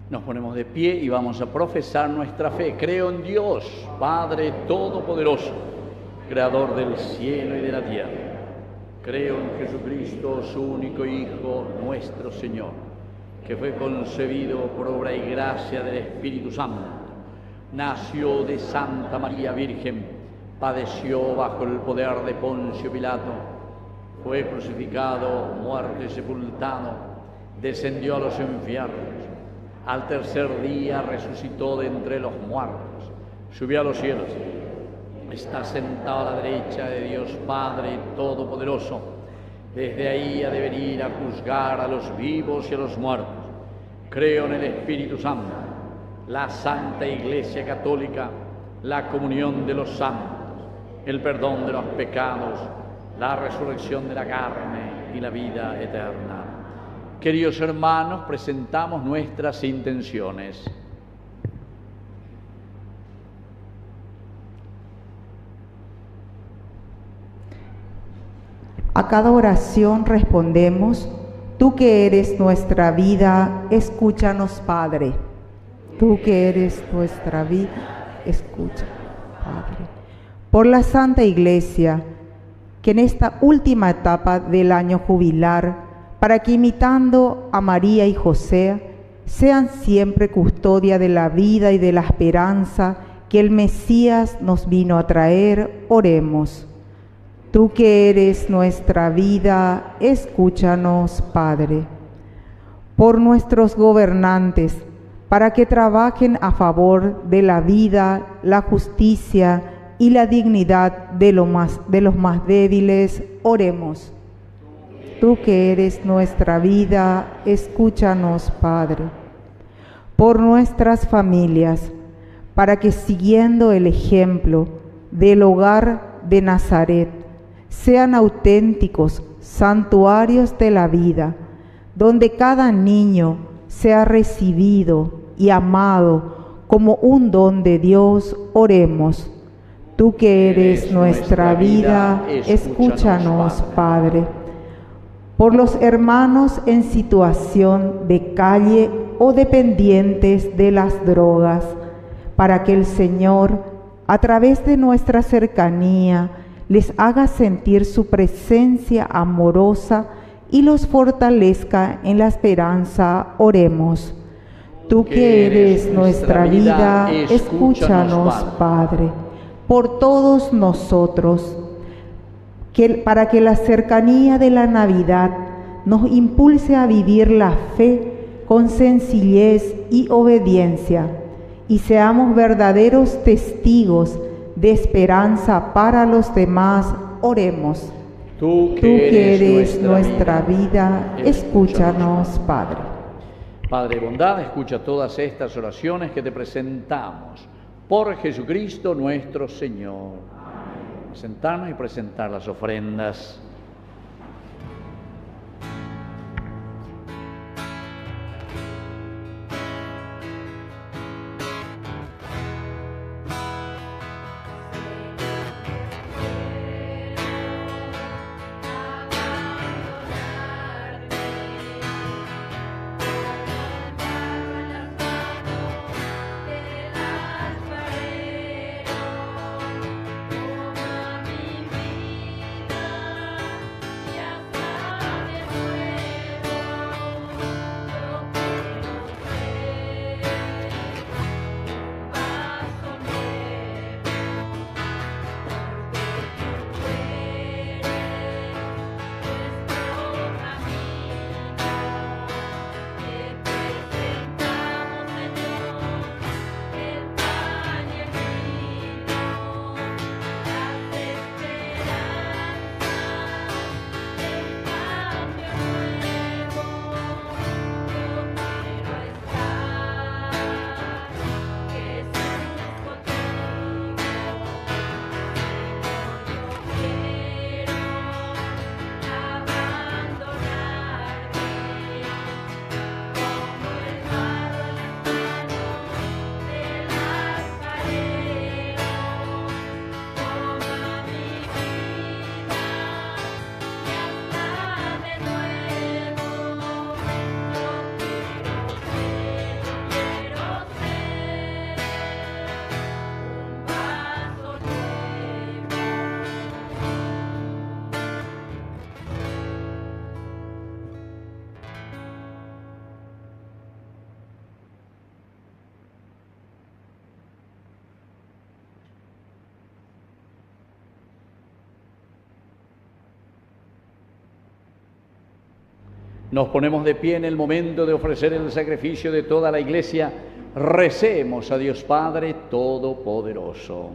Nos ponemos de pie y vamos a profesar nuestra fe. Creo en Dios, Padre Todopoderoso, Creador del cielo y de la tierra. Creo en Jesucristo, su único Hijo, nuestro Señor, que fue concebido por obra y gracia del Espíritu Santo. Nació de Santa María Virgen, padeció bajo el poder de Poncio Pilato, fue crucificado, muerto y sepultado, descendió a los infiernos. Al tercer día resucitó de entre los muertos, subió a los cielos, está sentado a la derecha de Dios Padre Todopoderoso. Desde ahí ha de venir a juzgar a los vivos y a los muertos. Creo en el Espíritu Santo, la Santa Iglesia Católica, la comunión de los santos, el perdón de los pecados, la resurrección de la carne y la vida eterna. Queridos hermanos, presentamos nuestras intenciones. A cada oración respondemos: tú que eres nuestra vida, escúchanos, Padre. Tú que eres nuestra vida, escúchanos, Padre. Por la Santa Iglesia, que en esta última etapa del año jubilar, para que imitando a María y José, sean siempre custodia de la vida y de la esperanza que el Mesías nos vino a traer, oremos. Tú que eres nuestra vida, escúchanos, Padre. Por nuestros gobernantes, para que trabajen a favor de la vida, la justicia y la dignidad de los más débiles, oremos. Tú que eres nuestra vida, escúchanos, Padre. Por nuestras familias, para que siguiendo el ejemplo del hogar de Nazaret, sean auténticos santuarios de la vida, donde cada niño sea recibido y amado como un don de Dios, oremos. Tú que eres nuestra vida, escúchanos, Padre. Por los hermanos en situación de calle o dependientes de las drogas, para que el Señor, a través de nuestra cercanía, les haga sentir su presencia amorosa y los fortalezca en la esperanza, oremos. Tú que eres nuestra vida, escúchanos, Padre. Por todos nosotros, para que la cercanía de la Navidad nos impulse a vivir la fe con sencillez y obediencia, y seamos verdaderos testigos de esperanza para los demás, oremos. Tú que eres nuestra vida, escúchanos, Padre. Padre de bondad, escucha todas estas oraciones que te presentamos por Jesucristo nuestro Señor. Sentarnos y presentar las ofrendas. Nos ponemos de pie en el momento de ofrecer el sacrificio de toda la Iglesia. Recemos a Dios Padre Todopoderoso.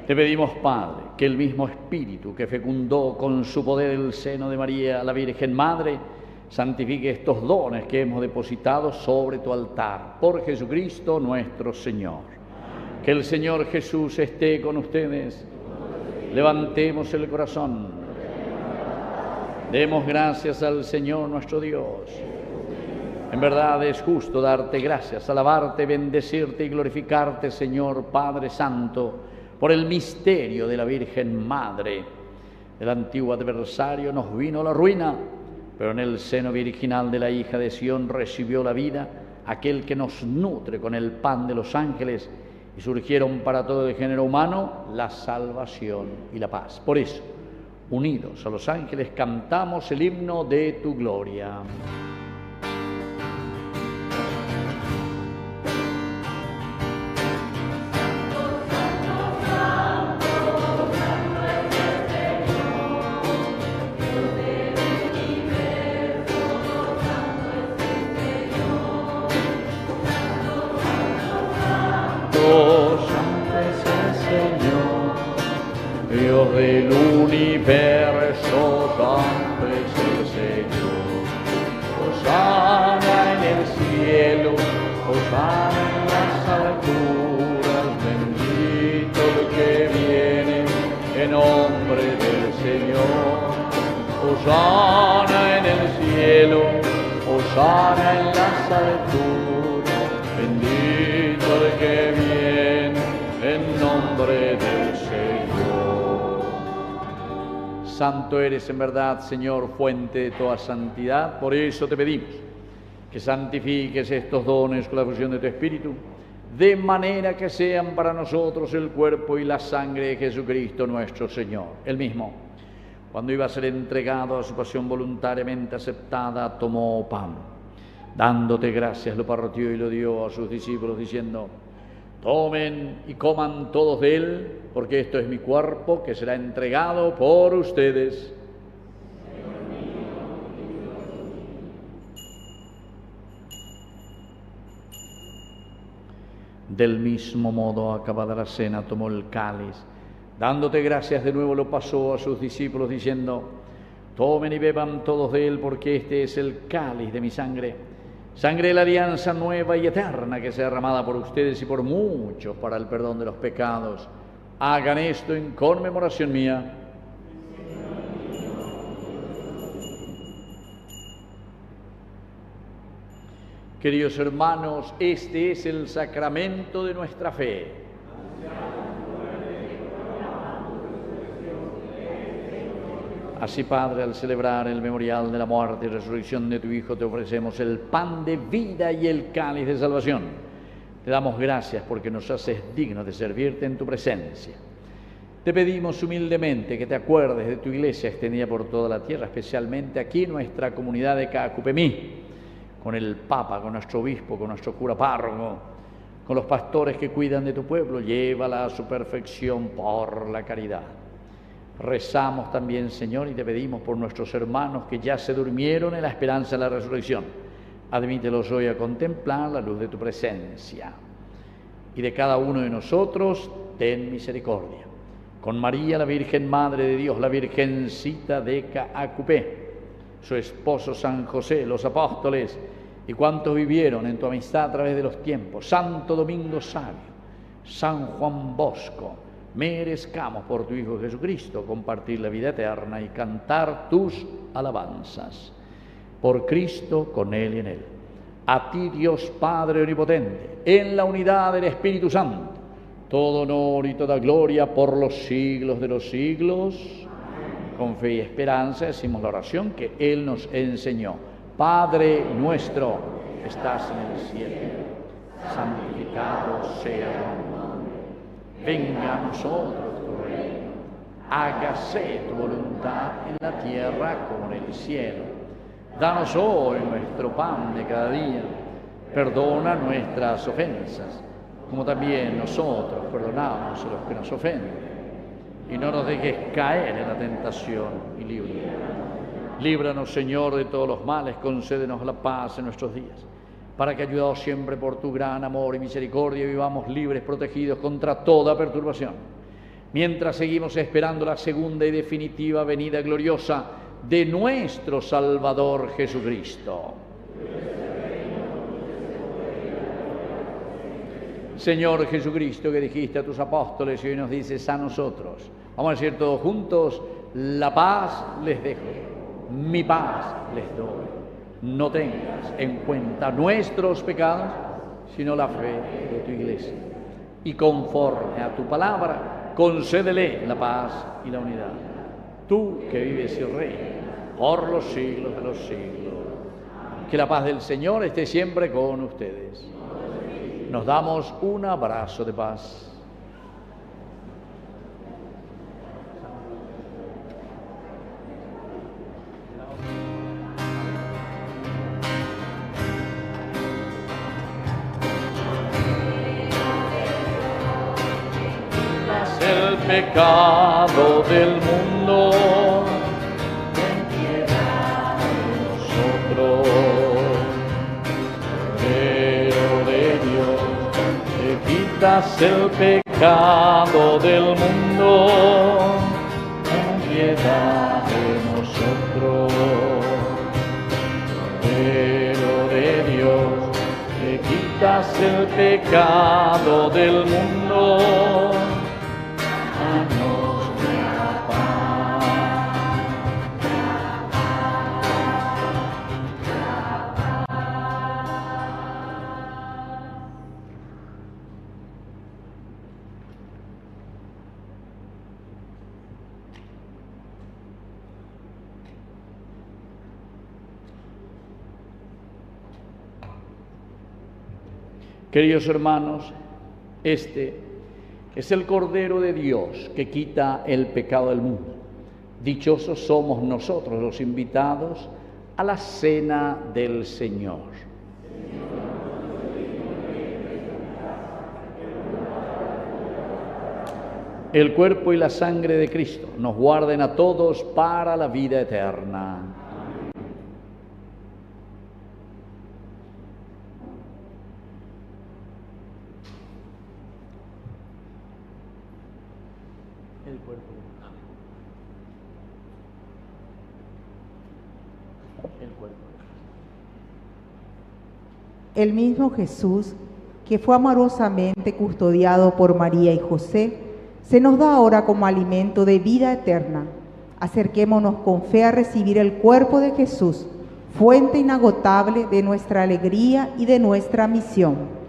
Te pedimos, Padre, que el mismo Espíritu que fecundó con su poder el seno de María, la Virgen Madre, santifique estos dones que hemos depositado sobre tu altar. Por Jesucristo nuestro Señor. Que el Señor Jesús esté con ustedes. Levantemos el corazón. Demos gracias al Señor nuestro Dios. En verdad es justo darte gracias, alabarte, bendecirte y glorificarte, Señor Padre Santo, por el misterio de la Virgen Madre. El antiguo adversario nos vino la ruina, pero en el seno virginal de la hija de Sión recibió la vida, aquel que nos nutre con el pan de los ángeles, y surgieron para todo el género humano la salvación y la paz. Por eso, unidos a los ángeles, cantamos el himno de tu gloria. Dios del universo, santo es el Señor. Hosana en el cielo, hosana en las alturas, bendito el que viene en nombre del Señor. Hosana en el cielo, hosana en las alturas, bendito el que viene en nombre del Señor. Santo eres en verdad, Señor, fuente de toda santidad. Por eso te pedimos que santifiques estos dones con la fusión de tu Espíritu, de manera que sean para nosotros el cuerpo y la sangre de Jesucristo nuestro Señor. Él mismo, cuando iba a ser entregado a su pasión voluntariamente aceptada, tomó pan. Dándote gracias, lo partió y lo dio a sus discípulos, diciendo: tomen y coman todos de él, porque esto es mi cuerpo que será entregado por ustedes. Del mismo modo, acabada la cena, tomó el cáliz. Dándote gracias de nuevo, lo pasó a sus discípulos, diciendo: tomen y beban todos de él, porque este es el cáliz de mi sangre. Sangre de la alianza nueva y eterna que sea derramada por ustedes y por muchos para el perdón de los pecados. Hagan esto en conmemoración mía. Queridos hermanos, este es el sacramento de nuestra fe. Así, Padre, al celebrar el memorial de la muerte y resurrección de tu Hijo, te ofrecemos el pan de vida y el cáliz de salvación. Te damos gracias porque nos haces dignos de servirte en tu presencia. Te pedimos humildemente que te acuerdes de tu Iglesia extendida por toda la tierra, especialmente aquí en nuestra comunidad de Caacupemí, con el Papa, con nuestro obispo, con nuestro cura párroco, con los pastores que cuidan de tu pueblo. Llévala a su perfección por la caridad. Rezamos también, Señor, y te pedimos por nuestros hermanos que ya se durmieron en la esperanza de la resurrección. Admítelos hoy a contemplar la luz de tu presencia. Y de cada uno de nosotros, ten misericordia. Con María, la Virgen Madre de Dios, la Virgencita de Caacupé, su esposo San José, los apóstoles y cuantos vivieron en tu amistad a través de los tiempos, Santo Domingo Sabio, San Juan Bosco, merezcamos por tu Hijo Jesucristo compartir la vida eterna y cantar tus alabanzas. Por Cristo, con Él y en Él. A ti, Dios Padre Omnipotente, en la unidad del Espíritu Santo, todo honor y toda gloria por los siglos de los siglos. Con fe y esperanza decimos la oración que Él nos enseñó. Padre nuestro, que estás en el cielo, santificado sea tu nombre. Venga a nosotros tu reino, hágase tu voluntad en la tierra como en el cielo. Danos hoy nuestro pan de cada día, perdona nuestras ofensas, como también nosotros perdonamos a los que nos ofenden. Y no nos dejes caer en la tentación y líbranos. Líbranos, Señor, de todos los males, concédenos la paz en nuestros días, para que, ayudados siempre por tu gran amor y misericordia, vivamos libres, protegidos contra toda perturbación, mientras seguimos esperando la segunda y definitiva venida gloriosa de nuestro Salvador Jesucristo. Señor Jesucristo, que dijiste a tus apóstoles y hoy nos dices a nosotros, vamos a decir todos juntos: la paz les dejo, mi paz les doy. No tengas en cuenta nuestros pecados, sino la fe de tu Iglesia. Y conforme a tu palabra, concédele la paz y la unidad. Tú que vives y reinas por los siglos de los siglos. Que la paz del Señor esté siempre con ustedes. Nos damos un abrazo de paz. El pecado del mundo, ten piedad de nosotros. Cordero de Dios, que quitas el pecado del mundo, ten piedad de nosotros. Cordero de Dios, que quitas el pecado del mundo, Queridos hermanos, este es el Cordero de Dios que quita el pecado del mundo. Dichosos somos nosotros los invitados a la cena del Señor. El cuerpo y la sangre de Cristo nos guarden a todos para la vida eterna. El cuerpo. El cuerpo. El mismo Jesús, que fue amorosamente custodiado por María y José, se nos da ahora como alimento de vida eterna. Acerquémonos con fe a recibir el cuerpo de Jesús, fuente inagotable de nuestra alegría y de nuestra misión.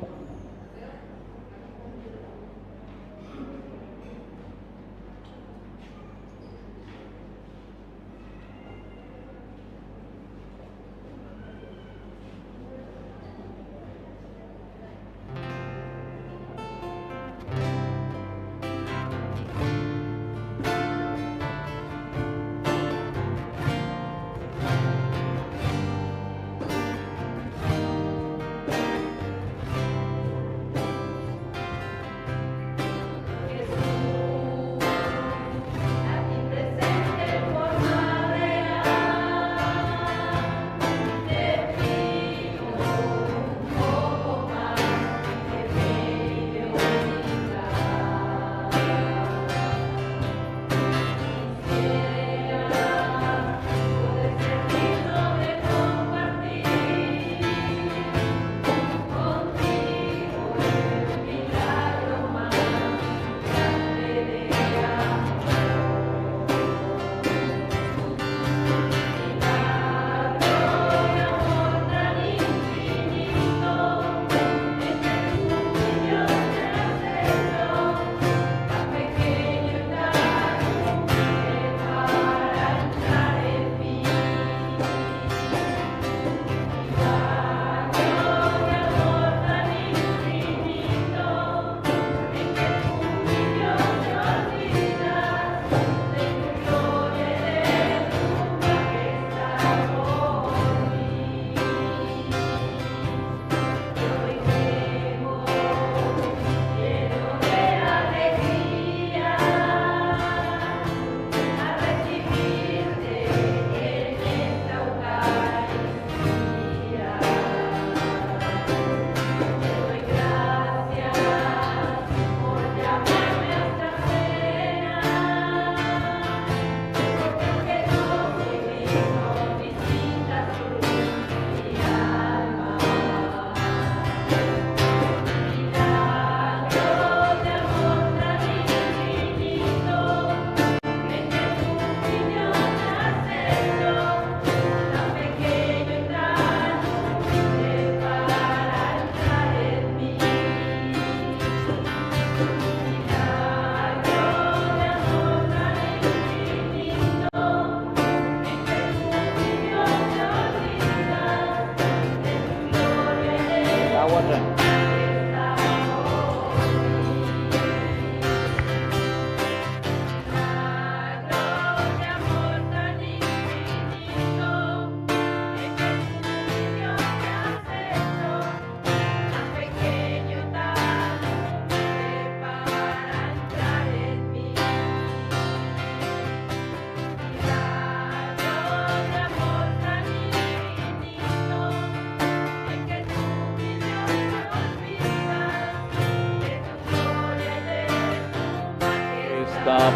agua trae.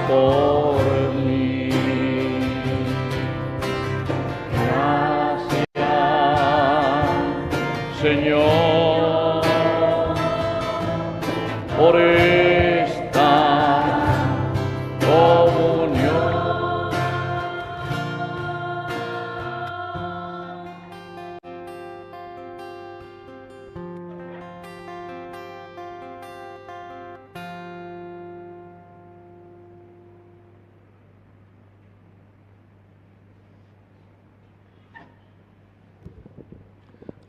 Por mí. Gracias, Señor, por esta comunión.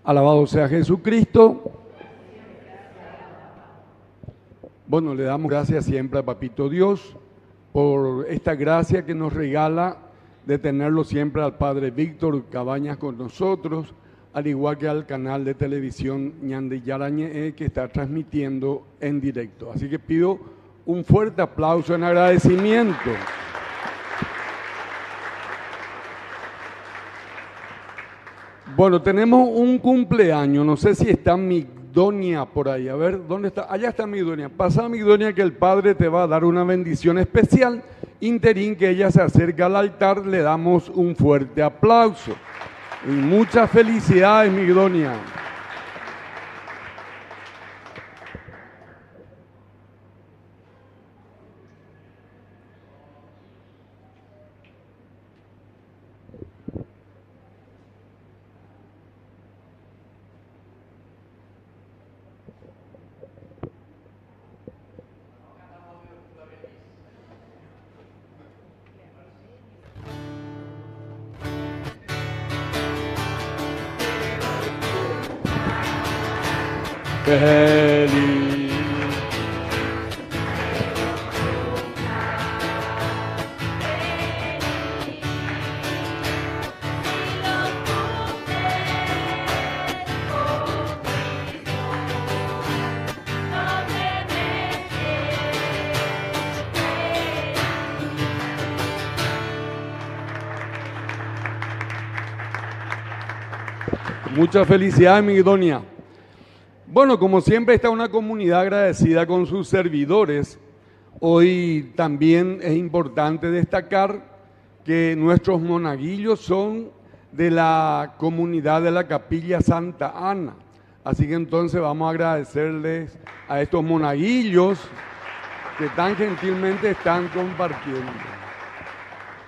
Alabado sea Jesucristo. Bueno, le damos gracias siempre a Papito Dios por esta gracia que nos regala de tenerlo siempre al Padre Víctor Cabañas con nosotros, al igual que al canal de televisión Ñande Yarañe, que está transmitiendo en directo. Así que pido un fuerte aplauso en agradecimiento. Bueno, tenemos un cumpleaños, no sé si está Migdonia por ahí, a ver, ¿dónde está? Allá está Migdonia. Pasa Migdonia que el Padre te va a dar una bendición especial. Interín que ella se acerca al altar, le damos un fuerte aplauso. Y muchas felicidades, Migdonia. Feliz. Muchas felicidades, Migdonia. Bueno, como siempre está una comunidad agradecida con sus servidores. Hoy también es importante destacar que nuestros monaguillos son de la comunidad de la Capilla Santa Ana. Así que entonces vamos a agradecerles a estos monaguillos que tan gentilmente están compartiendo.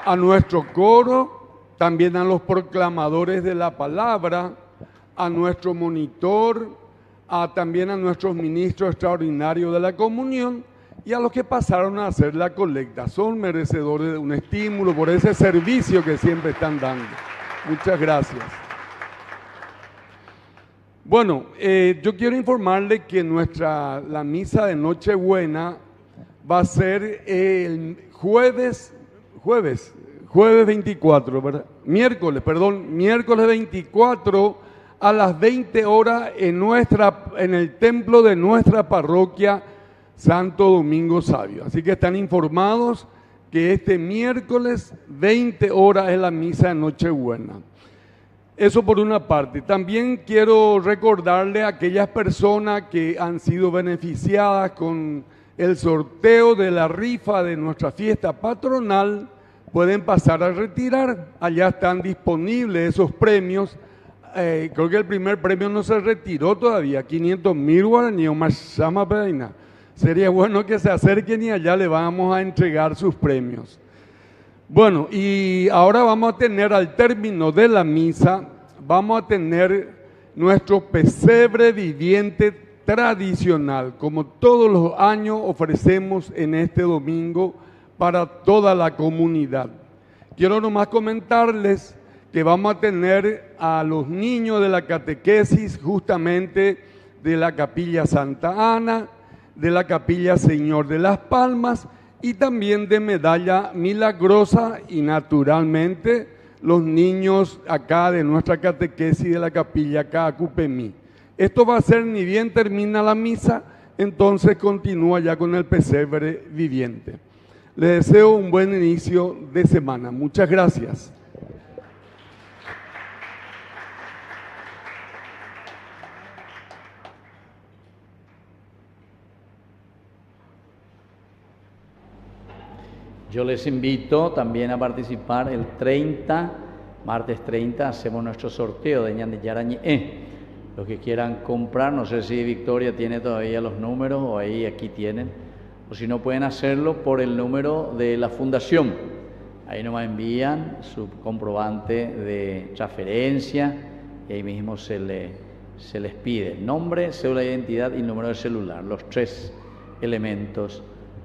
A nuestro coro, también a los proclamadores de la palabra, a nuestro monitor, también a nuestros ministros extraordinarios de la comunión y a los que pasaron a hacer la colecta. Son merecedores de un estímulo por ese servicio que siempre están dando. Muchas gracias. Bueno, yo quiero informarle que la misa de Nochebuena va a ser el jueves 24, ¿verdad? Miércoles 24 a las 20 horas en el templo de nuestra parroquia Santo Domingo Sabio. Así que están informados que este miércoles 20 horas es la misa de Nochebuena. Eso por una parte. También quiero recordarle a aquellas personas que han sido beneficiadas con el sorteo de la rifa de nuestra fiesta patronal, pueden pasar a retirar. Allá están disponibles esos premios. Creo que el primer premio no se retiró todavía, 500.000 guaraníes, más llama peina. Sería bueno que se acerquen y allá le vamos a entregar sus premios. Bueno, y ahora vamos a tener al término de la misa, vamos a tener nuestro pesebre viviente tradicional, como todos los años ofrecemos en este domingo para toda la comunidad. Quiero nomás comentarles que vamos a tener a los niños de la catequesis justamente de la Capilla Santa Ana, de la Capilla Señor de las Palmas y también de Medalla Milagrosa y naturalmente los niños acá de nuestra catequesis de la Capilla Caacupemí. Esto va a ser ni bien termina la misa, entonces continúa ya con el pesebre viviente. Les deseo un buen inicio de semana. Muchas gracias. Yo les invito también a participar el 30, martes 30, hacemos nuestro sorteo de Ñande Yarañé. Los que quieran comprar, no sé si Victoria tiene todavía los números o ahí aquí tienen, o si no pueden hacerlo por el número de la fundación. Ahí nomás envían su comprobante de transferencia y ahí mismo se les pide nombre, cédula de identidad y número de celular, los 3 elementos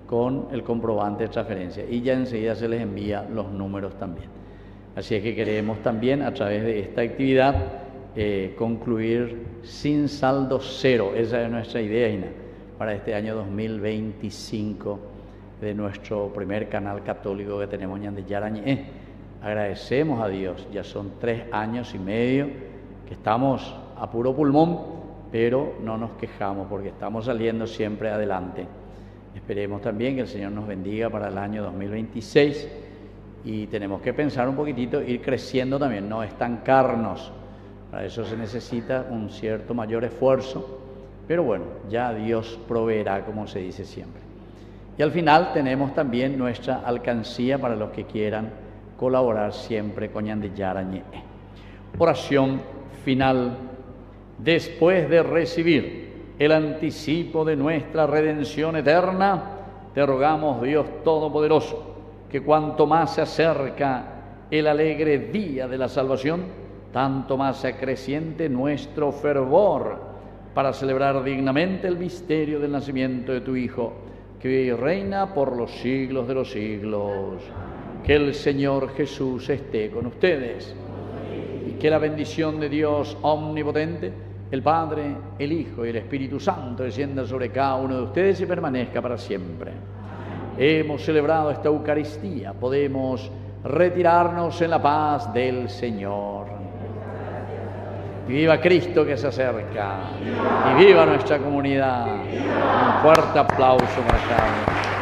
con el comprobante de transferencia y ya enseguida se les envía los números también. Así es que queremos también a través de esta actividad concluir sin saldo cero. Esa es nuestra idea, Ina, para este año 2025 de nuestro primer canal católico que tenemos en Yarañé. Agradecemos a Dios, ya son 3 años y medio que estamos a puro pulmón, pero no nos quejamos porque estamos saliendo siempre adelante. Esperemos también que el Señor nos bendiga para el año 2026 y tenemos que pensar un poquitito, ir creciendo también, no estancarnos. Para eso se necesita un cierto mayor esfuerzo, pero bueno, ya Dios proveerá, como se dice siempre. Y al final tenemos también nuestra alcancía para los que quieran colaborar siempre con Ñande Yarañé. Oración final. Después de recibir el anticipo de nuestra redención eterna, te rogamos, Dios Todopoderoso, que cuanto más se acerca el alegre día de la salvación, tanto más se acreciente nuestro fervor para celebrar dignamente el misterio del nacimiento de tu Hijo, que vive y reina por los siglos de los siglos. Que el Señor Jesús esté con ustedes y que la bendición de Dios omnipotente, el Padre, el Hijo y el Espíritu Santo descienda sobre cada uno de ustedes y permanezca para siempre. Hemos celebrado esta Eucaristía, podemos retirarnos en la paz del Señor. Y viva Cristo que se acerca, y viva nuestra comunidad. Un fuerte aplauso para cada uno.